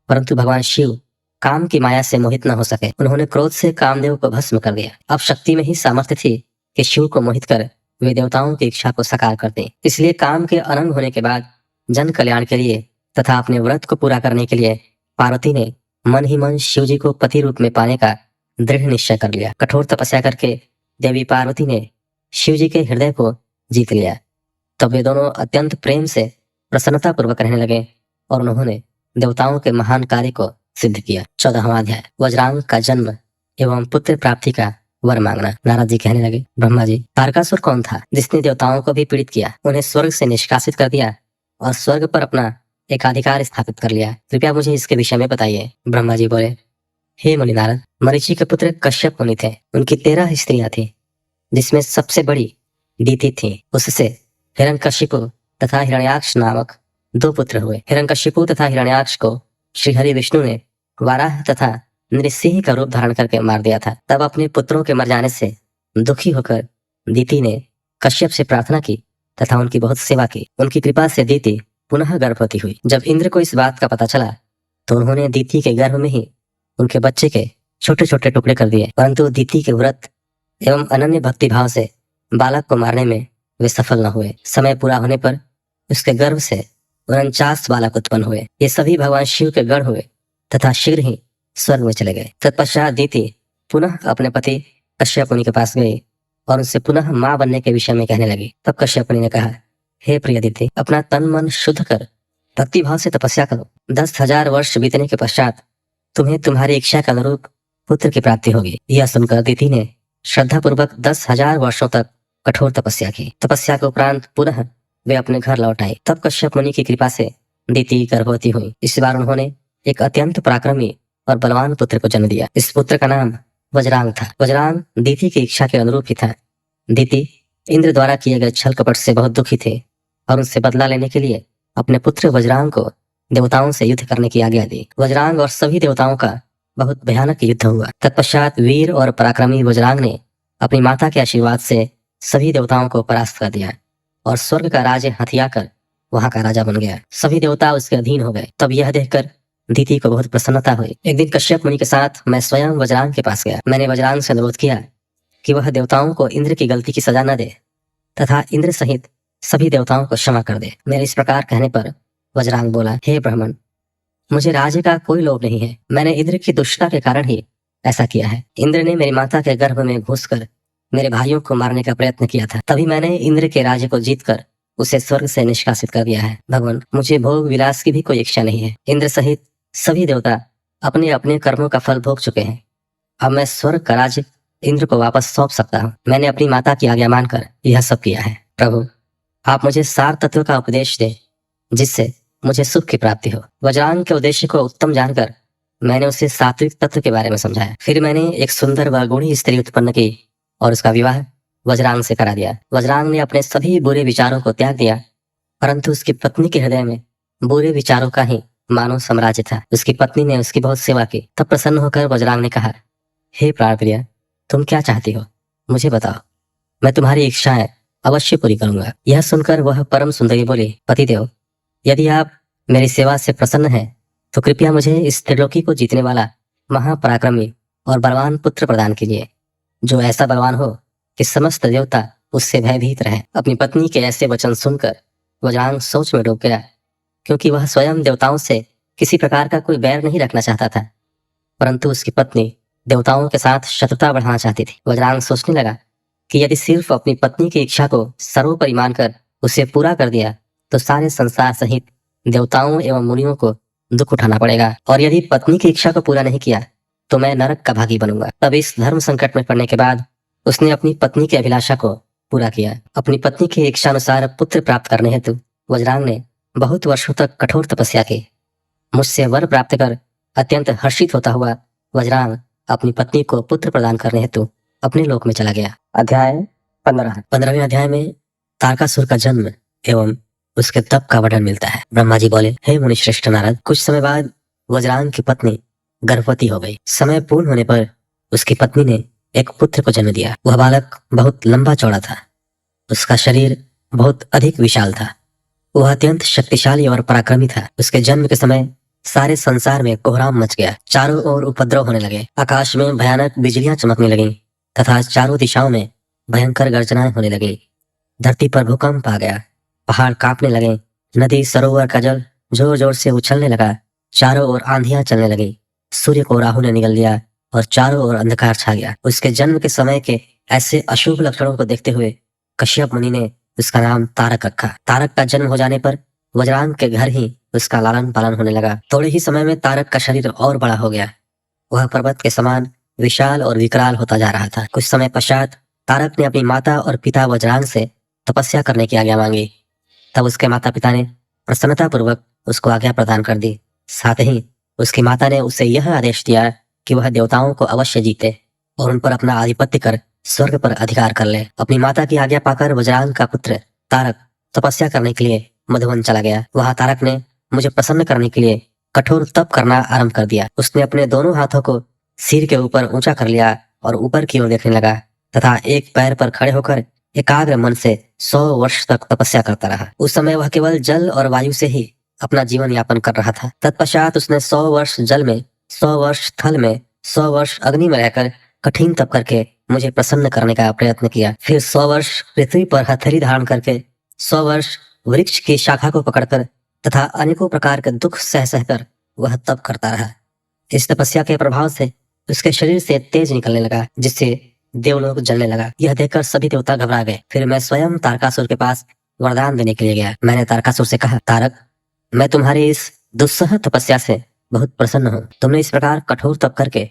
परंतु भगवान शिव काम की माया से मोहित न हो सके। उन्होंने क्रोध से कामदेव को भस्म कर दिया। अब शक्ति में ही सामर्थ्य थी कि शिव को मोहित कर वे देवताओं की इच्छा को साकार करते। इसलिए काम के अनंग होने के बाद जन कल्याण के लिए तथा अपने व्रत को पूरा करने के लिए पार्वती ने मन ही मन शिव जी को पति रूप में पाने का दृढ़ निश्चय कर लिया। कठोर तपस्या करके देवी पार्वती ने शिव जी के हृदय को जीत लिया। तब वे दोनों अत्यंत प्रेम से प्रसन्नता पूर्वक रहने लगे और उन्होंने देवताओं के महान कार्य को सिद्ध किया। 14वां अध्याय, वज्रांग का जन्म एवं पुत्र प्राप्ति का वर मांगना। नारद जी कहने लगे, ब्रह्मा जी, तारकासुर कौन था जिसने देवताओं को भी पीड़ित किया, उन्हें स्वर्ग से निष्कासित कर दिया और स्वर्ग पर अपना एकाधिकार स्थापित कर लिया? कृपया मुझे इसके विषय में बताइए। ब्रह्मा जी बोले, हे मुनि नारद, मरीचि के पुत्र कश्यप मुनि थे। उनकी 13 स्त्रियां थी, जिसमें सबसे बड़ी दीति थी। उससे हिरण्यकशिपु तथा हिरण्याक्ष नामक 2 पुत्र हुए। हिरण्यकशिपु तथा हिरण्याक्ष को श्री हरि विष्णु ने वाराह तथा नृसिंह का रूप धारण करके मार दिया था। तब अपने पुत्रों के मर जाने से दुखी होकर दीति ने कश्यप से प्रार्थना की तथा उनकी बहुत सेवा की। उनकी कृपा से दीति पुनः गर्भवती हुई। जब इंद्र को इस बात का पता चला तो उन्होंने दीति के गर्भ में ही उनके बच्चे के छोटे छोटे टुकड़े कर दिए, परंतु दीति के व्रत एवं अनन्य भक्ति भाव से बालक को मारने में वे सफल न हुए। समय पूरा होने पर उसके गर्भ से 49 बालक उत्पन्न हुए। ये सभी भगवान शिव के गण हुए तथा शीघ्र ही स्वर्ग में चले गए। तत्पश्चात दीति पुनः अपने पति कश्यप मुनि के पास गई और उनसे पुनः मां बनने के विषय में कहने लगी। तब कश्यप मुनि ने कहा, हे प्रिय दीति, अपना तन मन शुद्ध कर भक्ति भाव से तपस्या करो। 10,000 वर्ष बीतने के पश्चात तुम्हें तुम्हारी इच्छा के अनुरूप पुत्र की प्राप्ति होगी। यह सुनकर दीति ने श्रद्धा पूर्वक 10,000 वर्षों तक कठोर तपस्या की। तपस्या के उपरांत पुनः वे अपने घर लौट आई। तब कश्यप मुनि की कृपा से दीति गर्भवती हुई। इस बार उन्होंने एक अत्यंत पराक्रमी और बलवान पुत्र को जन्म दिया। इस पुत्र का नाम वज्रांग था। वज्रांग दीति की इच्छा के अनुरूप ही था। दीति इंद्र द्वारा किए गए छल कपट से बहुत दुखी थे और उनसे बदला लेने के लिए अपने पुत्र वज्रांग को देवताओं से युद्ध करने की आज्ञा दी। वज्रांग और सभी देवताओं का बहुत भयानक युद्ध हुआ। तत्पश्चात वीर और पराक्रमी वज्रांग ने अपनी माता के आशीर्वाद से सभी देवताओं को परास्त कर दिया और स्वर्ग का राज्य हथिया कर वहां का राजा बन गया। सभी देवता उसके अधीन हो गए। तब यह देखकर दीति को बहुत प्रसन्नता हुई। एक दिन कश्यप मुनि के साथ मैं स्वयं वज्रांग के पास गया। मैंने वज्रांग से अनुरोध किया कि वह देवताओं को इंद्र की गलती की सजा न दे तथा इंद्र सहित सभी देवताओं को क्षमा कर दे। मेरे इस प्रकार कहने पर वज्रांग बोला, हे ब्राह्मण, मुझे राज्य का कोई लोभ नहीं है। मैंने इंद्र की दुष्टता के कारण ही ऐसा किया है। इंद्र ने मेरी माता के गर्भ में घुसकर मेरे भाइयों को मारने का प्रयत्न किया था। तभी मैंने इंद्र के राज्य को जीतकर उसे स्वर्ग से निष्कासित कर दिया है। भगवान, मुझे भोग विलास की भी कोई इच्छा नहीं है। इंद्र सहित सभी देवता अपने अपने कर्मों का फल भोग चुके हैं। अब मैं स्वर्ग का राज्य इंद्र को वापस सौंप सकता हूँ। मैंने अपनी माता की आज्ञा मानकर यह सब किया है। प्रभु, आप मुझे सार तत्व का उपदेश दें जिससे मुझे सुख की प्राप्ति हो। वज्रांग के उद्देश्य को उत्तम जानकर मैंने उसे सात्विक तत्व के बारे में समझाया। फिर मैंने एक सुंदर व गुणी स्त्री उत्पन्न की और उसका विवाह वज्रांग से करा दिया। वज्रांग ने अपने सभी बुरे विचारों को त्याग दिया, परंतु उसकी पत्नी के हृदय में बुरे विचारों का ही मानव साम्राज्य था। उसकी पत्नी ने उसकी बहुत सेवा की। तब प्रसन्न होकर वज्रांग ने कहा, हे प्राण प्रिय, तुम क्या चाहती हो, मुझे बताओ, मैं तुम्हारी इच्छाएं अवश्य पूरी करूंगा। यह सुनकर वह परम सुंदरी बोली, पतिदेव, यदि आप मेरी सेवा से प्रसन्न हैं तो कृपया मुझे इस त्रिलोकी को जीतने वाला महापराक्रमी और बलवान पुत्र प्रदान कीजिए, जो ऐसा बलवान हो कि समस्त देवता उससे भयभीत रहे। अपनी पत्नी के ऐसे वचन सुनकर वज्रांग सोच में डूब गया, क्योंकि वह स्वयं देवताओं से किसी प्रकार का कोई बैर नहीं रखना चाहता था, परंतु उसकी पत्नी देवताओं के साथ शत्रुता बढ़ाना चाहती थी। वज्रांग सोचने लगा कि यदि सिर्फ अपनी पत्नी की इच्छा को सर्वोपरि मानकर उसे पूरा कर दिया तो सारे संसार सहित देवताओं एवं मुनियों को दुख उठाना पड़ेगा, और यदि पत्नी की इच्छा को पूरा नहीं किया तो मैं नरक का भागी बनूंगा। तब इस धर्म संकट में पड़ने के बाद उसने अपनी पत्नी की अभिलाषा को पूरा किया। अपनी पत्नी की इच्छा अनुसार पुत्र प्राप्त करने हेतु वज्रांग ने बहुत वर्षों तक कठोर तपस्या की। मुझसे वर प्राप्त कर अत्यंत हर्षित होता हुआ वज्रांग अपनी पत्नी को पुत्र प्रदान करने हेतु अपने लोक में चला गया। अध्याय 15। 15वें अध्याय में तारकासुर का जन्म एवं उसके तप का वर्णन मिलता है। ब्रह्मा जी बोले, हे मुनि श्रेष्ठ नारद, कुछ समय बाद वज्रांग की पत्नी गर्भवती हो गई। समय पूर्ण होने पर उसकी पत्नी ने एक पुत्र को जन्म दिया। वह बालक बहुत लंबा चौड़ा था। उसका शरीर बहुत अधिक विशाल था। वह अत्यंत शक्तिशाली और पराक्रमी था। उसके जन्म के समय सारे संसार में कोहराम मच गया। चारों ओर उपद्रव होने लगे। आकाश में भयानक बिजलियां चमकने लगीं तथा चारों दिशाओं में भयंकर गर्जनाएं होने लगी। धरती पर भूकंप आ गया, पहाड़ कांपने लगे, नदी सरोवर का जल जोर जोर से उछलने लगा, चारों ओर आंधियां चलने लगी, सूर्य को राहु ने निगल लिया और चारों ओर अंधकार छा गया। उसके जन्म के समय के ऐसे अशुभ लक्षणों को देखते हुए कश्यप मुनि ने उसका नाम तारक रखा। तारक का जन्म हो जाने पर वज्रांग के घर ही उसका लालन पालन होने लगा। थोड़े ही समय में तारक का शरीर और बड़ा हो गया। वह पर्वत के समान विशाल और विकराल होता जा रहा था। कुछ समय पश्चात तारक ने अपनी माता और पिता वज्रांग से तपस्या करने की आज्ञा मांगी। तब उसके माता पिता ने प्रसन्नता पूर्वक उसको आज्ञा प्रदान कर दी। साथ ही उसकी माता ने उसे यह आदेश दिया कि वह देवताओं को अवश्य जीते और उन पर अपना आधिपत्य कर स्वर्ग पर अधिकार कर ले। अपनी माता की आज्ञा पाकर वज्रांग का पुत्र तारक तपस्या करने के लिए मधुवन चला गया। वहां तारक ने मुझे प्रसन्न करने के लिए कठोर तप करना आरंभ कर दिया। उसने अपने दोनों हाथों को सिर के ऊपर ऊंचा कर लिया और ऊपर की ओर देखने लगा तथा एक पैर पर खड़े होकर एकाग्र मन से 100 वर्ष तक तपस्या करता रहा। उस समय वह केवल जल और वायु से ही अपना जीवन यापन कर रहा था। तत्पश्चात उसने 100 वर्ष जल में, 100 वर्ष थल में, 100 वर्ष अग्नि में रहकर कठिन तप करके मुझे प्रसन्न करने का प्रयत्न किया। फिर 100 वर्ष पृथ्वी पर हथेली धारण करके, 100 वर्ष वृक्ष की शाखा को पकड़कर तथा अनेकों प्रकार के दुख सह सहकर वह तप करता रहा। इस तपस्या के प्रभाव से उसके शरीर से तेज निकलने लगा, जिससे देवलोक जलने लगा। यह देखकर सभी देवता घबरा गए। फिर मैं स्वयं तारकासुर के पास वरदान देने के लिए गया। मैंने तारकासुर से कहा, तारक, मैं तुम्हारी इस दुस्सह तपस्या से बहुत प्रसन्न हूँ। तुमने इस प्रकार कठोर तप करके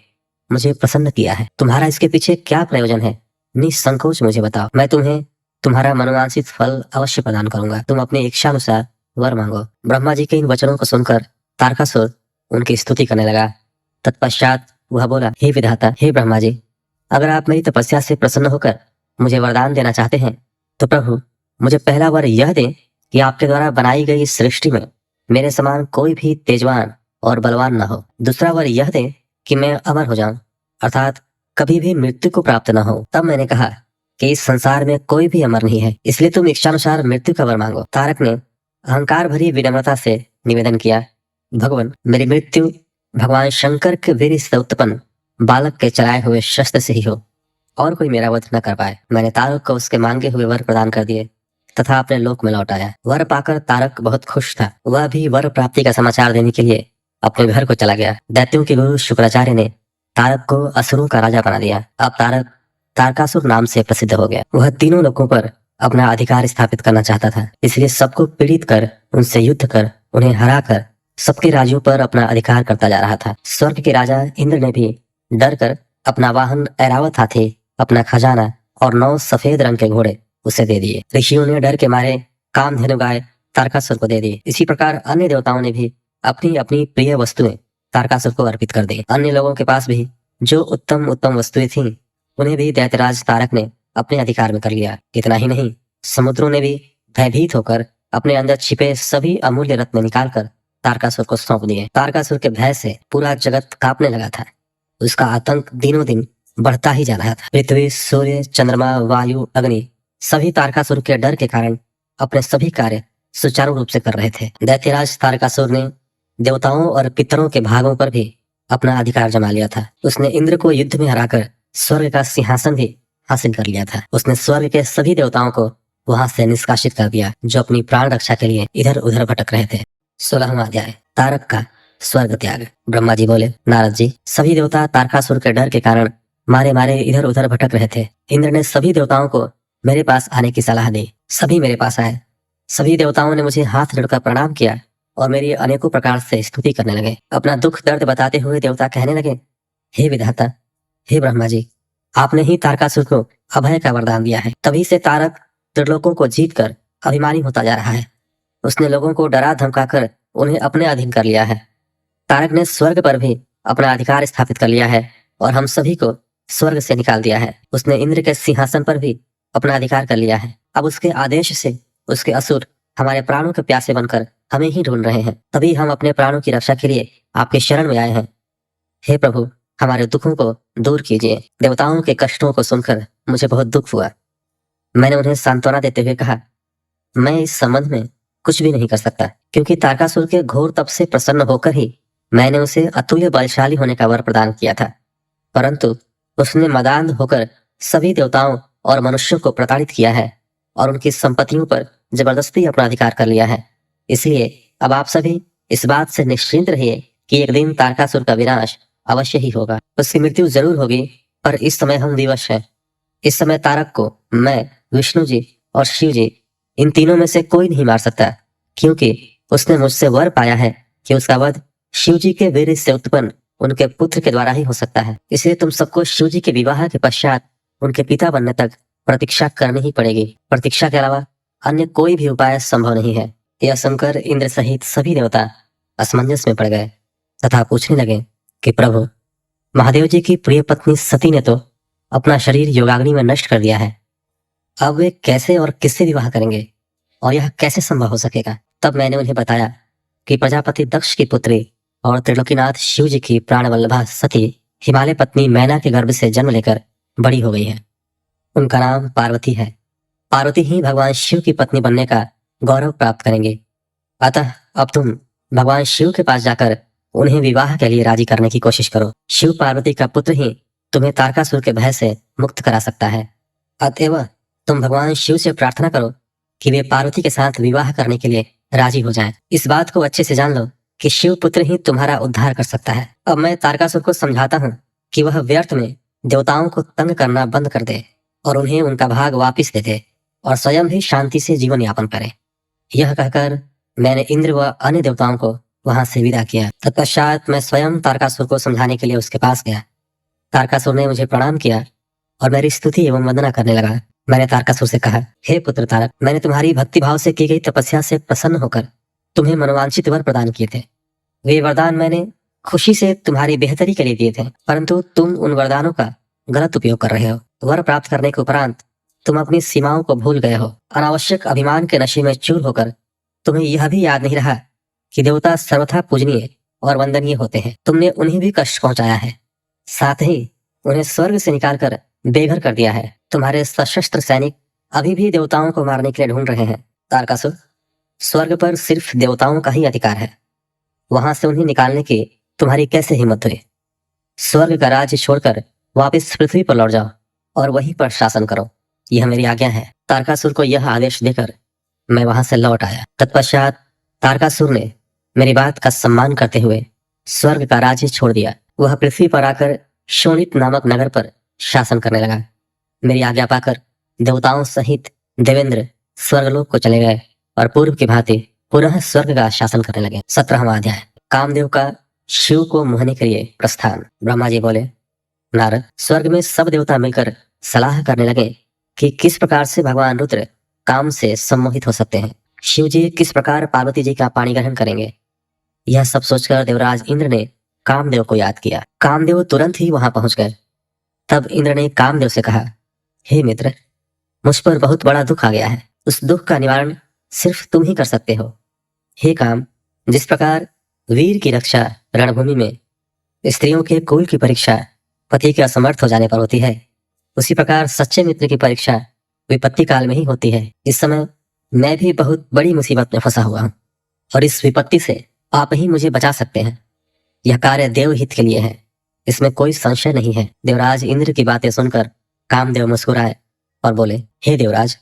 मुझे प्रसन्न किया है। तुम्हारा इसके पीछे क्या प्रयोजन है? निसंकोच मुझे बताओ। मैं तुम्हें तुम्हारा मनोवांछित फल अवश्य प्रदान करूंगा। तुम अपनी इच्छानुसार वर मांगो। ब्रह्मा जी के इन वचनों को सुनकर तारकासुर उनकी स्तुति करने लगा। तत्पश्चात वह बोला, हे विधाता, हे ब्रह्मा जी, अगर आप मेरी तपस्या से प्रसन्न होकर मुझे वरदान देना चाहते हैं तो प्रभु मुझे पहला वर यह दें कि आपके द्वारा बनाई गई इस सृष्टि में मेरे समान कोई भी तेजवान और बलवान न हो। दूसरा वर यह दें कि मैं अमर हो जाऊं, अर्थात कभी भी मृत्यु को प्राप्त न हो। तब मैंने कहा कि इस संसार में कोई भी अमर नहीं है, इसलिए तुम इच्छानुसार मृत्यु का वर मांगो। तारक ने अहंकार भरी विनम्रता से निवेदन किया, भगवान, मेरी मृत्यु भगवान शंकर के वीर से उत्पन्न बालक के चलाए हुए शस्त्र से ही हो और कोई मेरा वध न कर पाए। मैंने तारक को उसके मांगे हुए वर प्रदान कर दिए तथा अपने लोक में लौट आया। वर पाकर तारक बहुत खुश था। वह भी वर प्राप्ति का समाचार देने के लिए अपने घर को चला गया। दैत्यों के गुरु शुक्राचार्य ने तारक को असुरों का राजा बना दिया। अब तारक तारकासुर नाम से प्रसिद्ध हो गया। वह तीनों लोकों पर अपना अधिकार स्थापित करना चाहता था, इसलिए सबको पीड़ित कर, उनसे युद्ध कर, उन्हें हराकर सबके राज्यों पर अपना अधिकार करता जा रहा था। स्वर्ग के राजा इंद्र ने भी डर कर अपना वाहन ऐरावत हाथी, अपना खजाना और 9 सफेद रंग के घोड़े उसे दे दिए। ऋषियों ने डर के मारे कामधेनु गाय तारकासुर को दे दी। इसी प्रकार अन्य देवताओं ने भी अपनी अपनी प्रिय वस्तुएं तारकासुर को अर्पित कर दी। अन्य लोगों के पास भी जो उत्तम उत्तम वस्तुएं थीं, उन्हें भी दैत्यराज तारक ने अपने अधिकार में कर लिया। इतना ही नहीं, समुद्रों ने भी भयभीत होकर अपने अंदर छिपे सभी अमूल्य रत्न निकालकर तारकासुर को सौंप दिए। तारकासुर के भय से पूरा जगत कांपने लगा था। उसका आतंक दिनों दिन बढ़ता ही जा रहा था। पृथ्वी, सूर्य, चंद्रमा, वायु, अग्नि सभी तारकासुर के डर के कारण अपने सभी कार्य सुचारू रूप से कर रहे थे। दैत्यराज तारकासुर ने देवताओं और पितरों के भागों पर भी अपना अधिकार जमा लिया था। उसने इंद्र को युद्ध में हराकर स्वर्ग का सिंहासन भी हासिल कर लिया था। उसने स्वर्ग के सभी देवताओं को वहां से निष्कासित कर दिया जो अपनी प्राण रक्षा के लिए इधर उधर भटक रहे थे। 16वां अध्याय, तारक का स्वर्ग त्याग। ब्रह्मा जी बोले, नारद जी, सभी देवता तारकासुर के डर के कारण मारे मारे इधर उधर भटक रहे थे। इंद्र ने सभी देवताओं को मेरे पास आने की सलाह दी। सभी मेरे पास आए। सभी देवताओं ने मुझे हाथ जोड़कर प्रणाम किया और मेरी अनेकों प्रकार से स्तुति करने लगे। अपना दुख दर्द बताते हुए देवता कहने लगे, हे विधाता, हे ब्रह्मा जी, आपने ही तारकासुर को अभय का वरदान दिया है। तभी से तारक त्रिलोकों को जीतकर अभिमानी होता जा रहा है। उसने लोगों को डरा धमकाकर उन्हें अपने अधीन कर लिया है। तारक ने स्वर्ग पर भी अपना अधिकार स्थापित कर लिया है और हम सभी को स्वर्ग से निकाल दिया है। उसने इंद्र के सिंहासन पर भी अपना अधिकार कर लिया है। अब उसके आदेश से उसके असुर हमारे प्राणों के प्यासे बनकर हमें ही ढूंढ रहे हैं। तभी हम अपने प्राणों की रक्षा के लिए आपके शरण में आए हैं। हे प्रभु, हमारे दुखों को दूर कीजिए। देवताओं के कष्टों को सुनकर मुझे बहुत दुख हुआ। मैंने उन्हें सांत्वना देते हुए कहा, मैं इस संबंध में कुछ भी नहीं कर सकता, क्योंकि तारकासुर के घोर तप से प्रसन्न होकर ही मैंने उसे अतुल्य बलशाली होने का वर प्रदान किया था। परंतु उसने मदान्ध होकर सभी देवताओं और मनुष्यों को प्रताड़ित किया है और उनकी संपत्तियों पर जबरदस्ती अपना अधिकार कर लिया है। इसलिए अब आप सभी इस बात से निश्चिंत रहिए कि एक दिन तारकासुर का विनाश अवश्य ही होगा। उसकी मृत्यु जरूर होगी, पर इस समय हम विवश हैं। इस समय तारक को मैं, विष्णु जी और शिव जी, इन तीनों में से कोई नहीं मार सकता, क्योंकि उसने मुझसे वर पाया है कि उसका वध शिव जी के वीर से उत्पन्न उनके पुत्र के द्वारा ही हो सकता है। इसलिए तुम सबको शिव जी के विवाह के पश्चात उनके पिता बनने तक प्रतीक्षा करनी ही पड़ेगी। प्रतीक्षा के अलावा अन्य कोई भी उपाय संभव नहीं है। यह सुनकर इंद्र सहित सभी देवता असमंजस में पड़ गए तथा पूछने लगे कि प्रभु, महादेव जी की प्रिय पत्नी सती ने तो अपना शरीर योगाग्नि में नष्ट कर दिया है, अब वे कैसे और किससे विवाह करेंगे और यह कैसे संभव हो सकेगा। तब मैंने उन्हें बताया कि प्रजापति दक्ष की पुत्री और त्रिलोकीनाथ शिव जी की प्राणवल्लभा सती हिमालय पत्नी मैना के गर्भ से जन्म लेकर बड़ी हो गई है। उनका नाम पार्वती है। पार्वती ही भगवान शिव की पत्नी बनने का गौरव प्राप्त करेंगे। अतः अब तुम भगवान शिव के पास जाकर उन्हें विवाह के लिए राजी करने की कोशिश करो। शिव पार्वती का पुत्र ही तुम्हें तारकासुर के भय से मुक्त करा सकता है। अतएव तुम भगवान शिव से प्रार्थना करो कि वे पार्वती के साथ विवाह करने के लिए राजी हो जाएं। इस बात को अच्छे से जान लो कि शिव पुत्र ही तुम्हारा उद्धार कर सकता है। अब मैं तारकासुर को समझाता हूँ कि वह व्यर्थ में देवताओं को तंग करना बंद कर दे और उन्हें उनका भाग वापिस दे दे और स्वयं ही शांति से जीवन यापन करे। यह कहकर मैंने इंद्र व अन्य देवताओं को वहां से विदा किया। तत्पश्चात मैं स्वयं तारकासुर को समझाने के लिए उसके पास गया। तारकासुर ने मुझे प्रणाम किया और मेरी स्तुति एवं वंदना करने लगा। मैंने तारकासुर से कहा, हे पुत्र तारक, मैंने तुम्हारी भक्तिभाव से की गई तपस्या से प्रसन्न होकर तुम्हें मनोवांछित वर प्रदान किए थे। वे वरदान मैंने खुशी से तुम्हारी बेहतरी के लिए दिए थे, परंतु तुम उन वरदानों का गलत उपयोग कर रहे हो। वर प्राप्त करने के उपरांत तुम अपनी सीमाओं को भूल गए हो। अनावश्यक अभिमान के नशे में चूर होकर तुम्हें यह भी याद नहीं रहा कि देवता सर्वथा पूजनीय और वंदनीय होते हैं। तुमने उन्हें भी कष्ट पहुंचाया है, साथ ही उन्हें स्वर्ग से निकालकर बेघर कर दिया है। तुम्हारे सशस्त्र सैनिक अभी भी देवताओं को मारने के लिए ढूंढ रहे हैं। तारकासुर, स्वर्ग पर सिर्फ देवताओं का ही अधिकार है, वहां से उन्हें निकालने की तुम्हारी कैसे हिम्मत हुई। स्वर्ग का राज्य छोड़कर वापस पृथ्वी पर लौट जाओ और वहीं पर शासन करो, यह मेरी आज्ञा है। तारकासुर को यह आदेश देकर मैं वहां से लौट आया। तत्पश्चात तारकासुर ने मेरी बात का सम्मान करते हुए स्वर्ग का राज्य छोड़ दिया। वह पृथ्वी पर आकर शोणित नामक नगर पर शासन करने लगा। मेरी आज्ञा पाकर देवताओं सहित देवेंद्र स्वर्गलोक को चले गए और पूर्व की भांति पुनः स्वर्ग का शासन करने लगे। 17वां अध्याय, कामदेव का शिव को मोहने के लिए प्रस्थान। ब्रह्मा जी बोले, नारद, स्वर्ग में सब देवता मिलकर सलाह करने लगे कि किस प्रकार से भगवान रुद्र काम से सम्मोहित हो सकते हैं। शिव जी किस प्रकार पार्वती जी का पाणी ग्रहण करेंगे। यह सब सोचकर देवराज इंद्र ने कामदेव को याद किया। कामदेव तुरंत ही वहां पहुंच गए। तब इंद्र ने कामदेव से कहा, हे मित्र, मुझ पर बहुत बड़ा दुख आ गया है। उस दुख का निवारण सिर्फ तुम ही कर सकते हो। हे काम, जिस प्रकार वीर की रक्षा रणभूमि में, स्त्रियों के कुल की परीक्षा पति के असमर्थ हो जाने पर होती है, उसी प्रकार सच्चे मित्र की परीक्षा विपत्ति काल में ही होती है। इस समय मैं भी बहुत बड़ी मुसीबत में फंसा हुआ हूँ और इस विपत्ति से आप ही मुझे बचा सकते हैं। यह कार्य देवहित के लिए है, इसमें कोई संशय नहीं है। देवराज इंद्र की बातें सुनकर कामदेव मुस्कुराए और बोले, हे देवराज,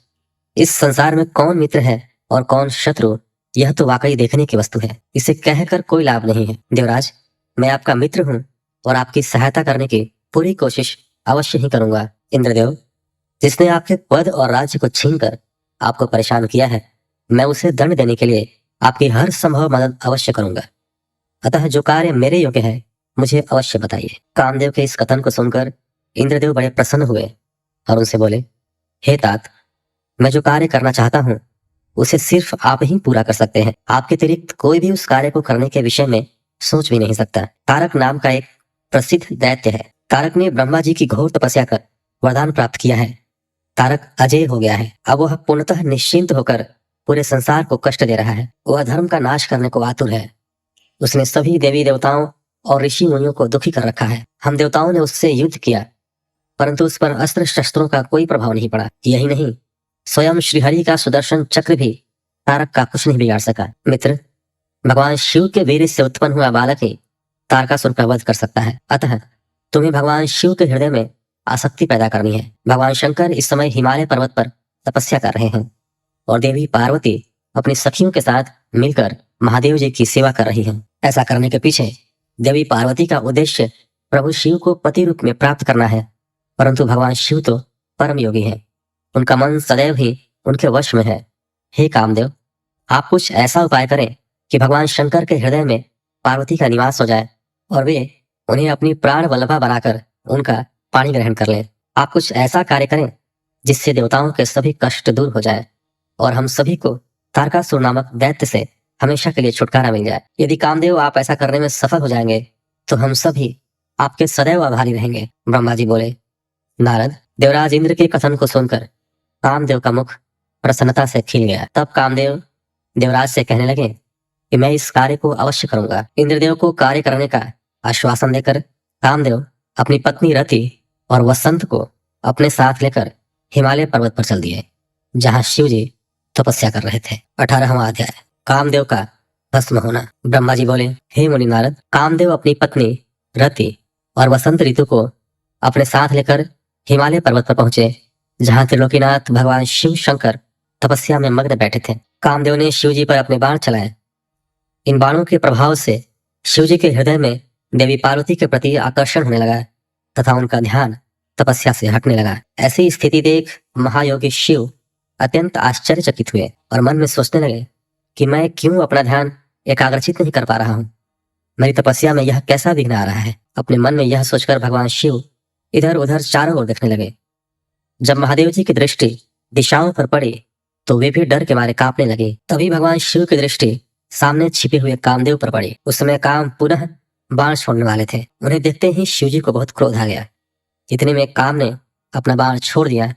इस संसार में कौन मित्र है और कौन शत्रु, यह तो वाकई देखने की वस्तु है। इसे कहकर कोई लाभ नहीं है। देवराज, मैं आपका मित्र हूँ और आपकी सहायता करने की पूरी कोशिश अवश्य ही करूंगा। इंद्रदेव, जिसने आपके पद और राज्य को छीनकर आपको परेशान किया है, मैं उसे दंड देने के लिए आपकी हर संभव मदद अवश्य करूंगा। अतः जो कार्य मेरे योग्य है मुझे अवश्य बताइए। कामदेव के इस कथन को सुनकर इंद्रदेव बड़े प्रसन्न हुए और उनसे बोले, हे तात, मैं जो कार्य करना चाहता हूँ उसे सिर्फ आप ही पूरा कर सकते हैं। आपके अतिरिक्त कोई भी उस कार्य को करने के विषय में सोच भी नहीं सकता। तारक नाम का एक प्रसिद्ध दैत्य है। तारक ने ब्रह्मा जी की घोर तपस्या कर वरदान प्राप्त किया है। तारक अजय हो गया है। अब वह पूर्णतः निश्चिंत होकर पूरे संसार को कष्ट दे रहा है। वह धर्म का नाश करने को आतुर है। उसने सभी देवी देवताओं और ऋषि मुनियों को दुखी कर रखा है। हम देवताओं ने उससे युद्ध किया, परंतु उस पर अस्त्र शस्त्रों का कोई प्रभाव नहीं पड़ा। यही नहीं, स्वयं श्रीहरि का सुदर्शन चक्र भी तारक का कुछ नहीं बिगाड़ सका। मित्र, भगवान शिव के वीर से उत्पन्न हुआ बालक ही तारकासुर का वध कर सकता है। अतः तुम्हें भगवान शिव के हृदय में आसक्ति पैदा करनी है। भगवान शंकर इस समय हिमालय पर्वत पर तपस्या कर रहे हैं और देवी पार्वती अपनी सखियों के साथ मिलकर महादेव जी की सेवा कर रही हैं। ऐसा करने के पीछे देवी पार्वती का उद्देश्य प्रभु शिव को पति रूप में प्राप्त करना है, परंतु भगवान शिव तो परम योगी हैं। उनका मन सदैव ही उनके वश में है। हे कामदेव, आप कुछ ऐसा उपाय करें कि भगवान शंकर के हृदय में पार्वती का निवास हो जाए और वे उन्हें अपनी प्राण वल्लभा बनाकर उनका पाणी ग्रहण कर लें। आप कुछ ऐसा कार्य करें जिससे देवताओं के सभी कष्ट दूर हो जाए और हम सभी को तारकासुर नामक दैत्य से हमेशा के लिए छुटकारा मिल जाए। यदि कामदेव आप ऐसा करने में सफल हो जाएंगे तो हम सभी आपके सदैव आभारी रहेंगे। ब्रह्मा जी बोले। नारद, देवराज इंद्र के कथन को सुनकर कामदेव का मुख प्रसन्नता से खिल गया। तब कामदेव देवराज से कहने लगे कि मैं इस कार्य को अवश्य करूंगा। इंद्रदेव को कार्य करने का आश्वासन देकर कामदेव अपनी पत्नी रति और वसंत को अपने साथ लेकर हिमालय पर्वत पर चल दिए, जहां शिव जी तपस्या कर रहे थे। 18वां अध्याय, कामदेव का भस्म होना। ब्रह्मा जी बोले, हे मुनि नारद, कामदेव अपनी पत्नी रति और वसंत ऋतु को अपने साथ लेकर हिमालय पर्वत पर पहुंचे, जहां त्रिलोकीनाथ भगवान शिव शंकर तपस्या में मग्न बैठे थे। कामदेव ने शिव जी पर अपने बाण चलाए। इन बाणों के प्रभाव से शिव जी के हृदय में देवी पार्वती के प्रति आकर्षण होने लगा तथा उनका ध्यान तपस्या से हटने लगा। ऐसी स्थिति देख महायोगी शिव अत्यंत आश्चर्यचकित हुए और मन में सोचने लगे कि मैं क्यों अपना ध्यान एकाग्रचित नहीं कर पा रहा हूँ। मेरी तपस्या में यह कैसा विघ्न आ रहा है। अपने मन में यह सोचकर भगवान शिव इधर उधर चारों ओर देखने लगे। जब महादेव जी की दृष्टि दिशाओं पर पड़ी तो वे भी डर के मारे कांपने लगे। तभी भगवान शिव की दृष्टि सामने छिपे हुए कामदेव पर पड़ी। उस समय काम पुनः बाण छोड़ने वाले थे। उन्हें देखते ही शिव जी को बहुत क्रोध आ गया। इतने में काम ने अपना बाण छोड़ दिया,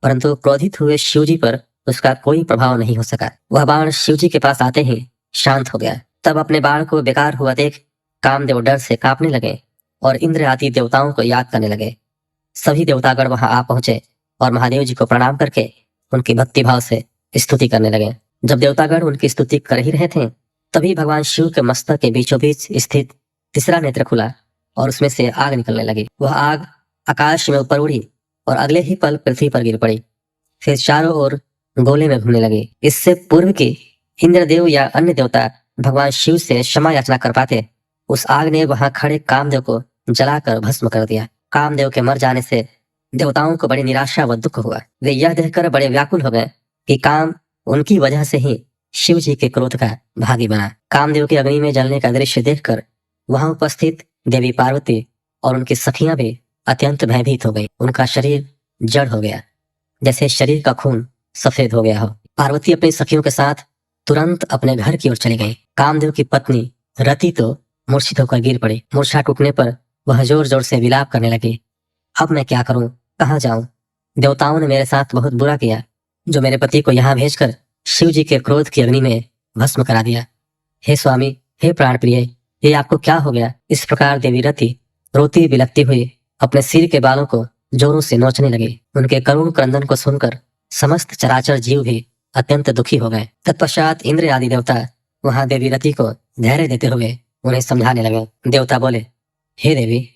परंतु क्रोधित हुए शिव जी पर उसका कोई प्रभाव नहीं हो सका। वह बाण शिव जी के पास आते ही शांत हो गया। तब अपने बाण को बेकार हुआ देख कामदेव डर से कांपने लगे और इंद्र आदि देवताओं को याद करने लगे। सभी देवतागण वहां आ पहुंचे और महादेव जी को प्रणाम करके उनकी भक्ति भाव से स्तुति करने लगे। जब देवतागण उनकी स्तुति कर ही रहे थे, तभी भगवान शिव के मस्तक के बीचों बीच स्थित तीसरा नेत्र खुला और उसमें से आग निकलने लगी। वह आग आकाश में ऊपर उड़ी और अगले ही पल पृथ्वी पर गिर पड़ी, फिर चारों ओर गोले में घूमने लगी। इससे पूर्व की इंद्रदेव या अन्य देवता भगवान शिव से क्षमा याचना कर पाते, उस आग ने वहां खड़े कामदेव को जलाकर भस्म कर दिया। कामदेव के मर जाने से देवताओं को बड़ी निराशा व दुख हुआ। वे यह देखकर बड़े व्याकुल हो गए कि काम उनकी वजह से ही शिव जी के क्रोध का भागी बना। कामदेव के अग्नि में जलने का दृश्य देखकर वहां उपस्थित देवी पार्वती और उनकी सखियां भी अत्यंत भयभीत हो गई। उनका शरीर जड़ हो गया, जैसे शरीर का खून सफेद हो गया हो। पार्वती अपनी सखियों के साथ तुरंत अपने घर की ओर चली गई। कामदेव की पत्नी रति तो मूर्छित होकर गिर पड़ी। मूर्छा टूटने पर वह जोर जोर से विलाप करने लगी। अब मैं क्या करूं, कहाँ जाऊं? देवताओं ने मेरे साथ बहुत बुरा किया, जो मेरे पति को यहाँ भेजकर शिव जी के क्रोध की अग्नि में भस्म करा दिया। हे स्वामी, हे प्राण प्रिय, ये आपको क्या हो गया? इस प्रकार देवी रति रोती बिलखती हुई अपने सिर के बालों को जोरों से नोचने लगी। उनके करुण क्रंदन को सुनकर समस्त चराचर जीव भी अत्यंत दुखी हो गए। तत्पश्चात इंद्र आदि देवता वहां देवी रति को धैर्य देते हुए उन्हें समझाने लगे। देवता बोले, हे देवी,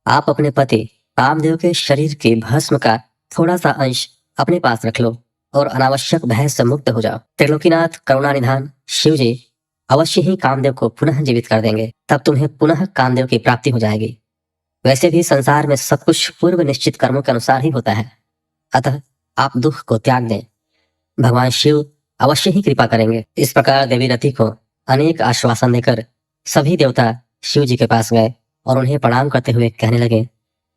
आप अपने पति कामदेव के शरीर की भस्म का थोड़ा सा अंश अपने पास रख लो और अनावश्यक भय से मुक्त हो जाओ। त्रिलोकीनाथ करुणानिधान शिव जी अवश्य ही कामदेव को पुनः जीवित कर देंगे। तब तुम्हें पुनः कामदेव की प्राप्ति हो जाएगी। वैसे भी संसार में सब कुछ पूर्व निश्चित कर्मों के अनुसार ही होता है, अतः आप दुख को त्याग दें, भगवान शिव अवश्य ही कृपा करेंगे। इस प्रकार देवी रति को अनेक आश्वासन देकर सभी देवता शिव जी के पास गए और उन्हें प्रणाम करते हुए कहने लगे,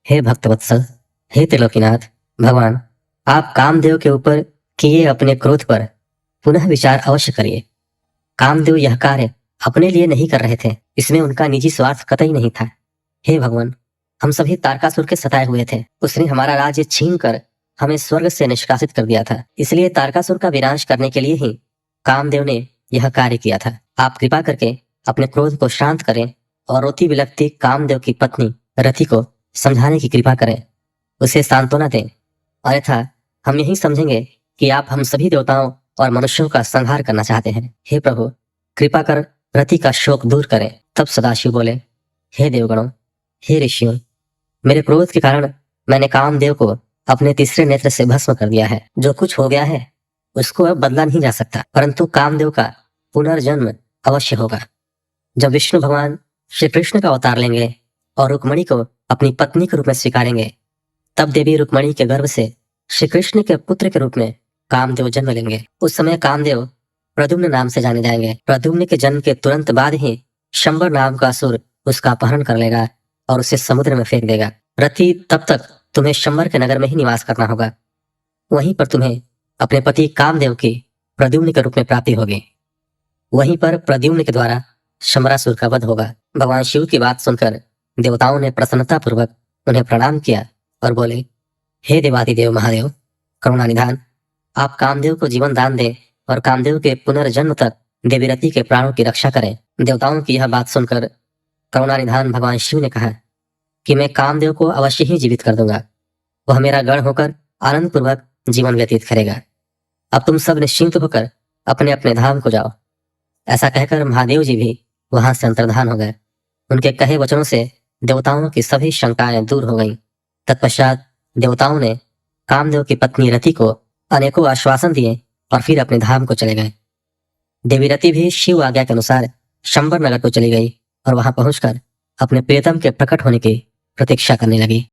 हे भक्तवत्सल, हे त्रिलोकीनाथ भगवान, आप कामदेव के ऊपर किए अपने क्रोध पर पुनः विचार अवश्य करिए। कामदेव यह कार्य अपने लिए नहीं कर रहे थे, इसमें उनका निजी स्वार्थ कतई नहीं था। हे भगवान, हम सभी तारकासुर के सताए हुए थे। उसने हमारा राज्य छीन कर हमें स्वर्ग से निष्कासित कर दिया था। इसलिए तारकासुर का विनाश करने के लिए ही कामदेव ने यह कार्य किया था। आप कृपा करके अपने क्रोध को शांत करें और रोती बिलखती कामदेव की पत्नी रति को समझाने की कृपा करें, उसे सांत्वना दें, अन्यथा हम यही समझेंगे कि आप हम सभी देवताओं और मनुष्यों का संहार करना चाहते हैं। हे प्रभु, कृपा कर रति का शोक दूर करें। तब सदाशिव बोले, हे देवगणों, हे ऋषियों, मेरे क्रोध के कारण मैंने कामदेव को अपने तीसरे नेत्र से भस्म कर दिया है। जो कुछ हो गया है उसको अब बदला नहीं जा सकता, परंतु कामदेव का पुनर्जन्म अवश्य होगा। जब विष्णु भगवान श्री कृष्ण का अवतार लेंगे और रुक्मणी को अपनी पत्नी के रूप में स्वीकारेंगे, तब देवी रुक्मणी के गर्भ से श्री कृष्ण के पुत्र के रूप में कामदेव जन्म लेंगे। उस समय कामदेव प्रद्युम्न नाम से जाने जाएंगे। प्रद्युम्न के जन्म के तुरंत बाद ही शंबर नाम का असुर उसका अपहरण कर लेगा और उसे समुद्र में फेंक देगा। रति, तब तक तुम्हें शंबर के नगर में ही निवास करना होगा। वहीं पर तुम्हें अपने पति कामदेव की प्रद्युम्न के रूप में प्राप्ति होगी। वहीं पर प्रद्युम्न के द्वारा शंबरासुर का वध होगा। भगवान शिव की बात सुनकर देवताओं ने प्रसन्नता पूर्वक उन्हें प्रणाम किया और बोले, हे देवादिदेव महादेव, करुणा निधान, आप कामदेव को जीवन दान दें और कामदेव के पुनर्जन्म तक देवी रति के प्राणों की रक्षा करें। देवताओं की यह बात सुनकर करुणा निधान भगवान शिव ने कहा कि मैं कामदेव को अवश्य ही जीवित कर दूंगा। वह मेरा गण होकर आनंद पूर्वक जीवन व्यतीत करेगा। अब तुम सब निश्चिंत होकर अपने अपने धाम को जाओ। ऐसा कहकर महादेव जी भी वहां से अंतर्धान हो गए। उनके कहे वचनों से देवताओं की सभी शंकाएं दूर हो गईं। तत्पश्चात देवताओं ने कामदेव की पत्नी रति को अनेकों आश्वासन दिए और फिर अपने धाम को चले गए। देवी रति भी शिव आज्ञा के अनुसार शंबर नगर को चली गई और वहां पहुंचकर अपने प्रियतम के प्रकट होने की प्रतीक्षा करने लगी।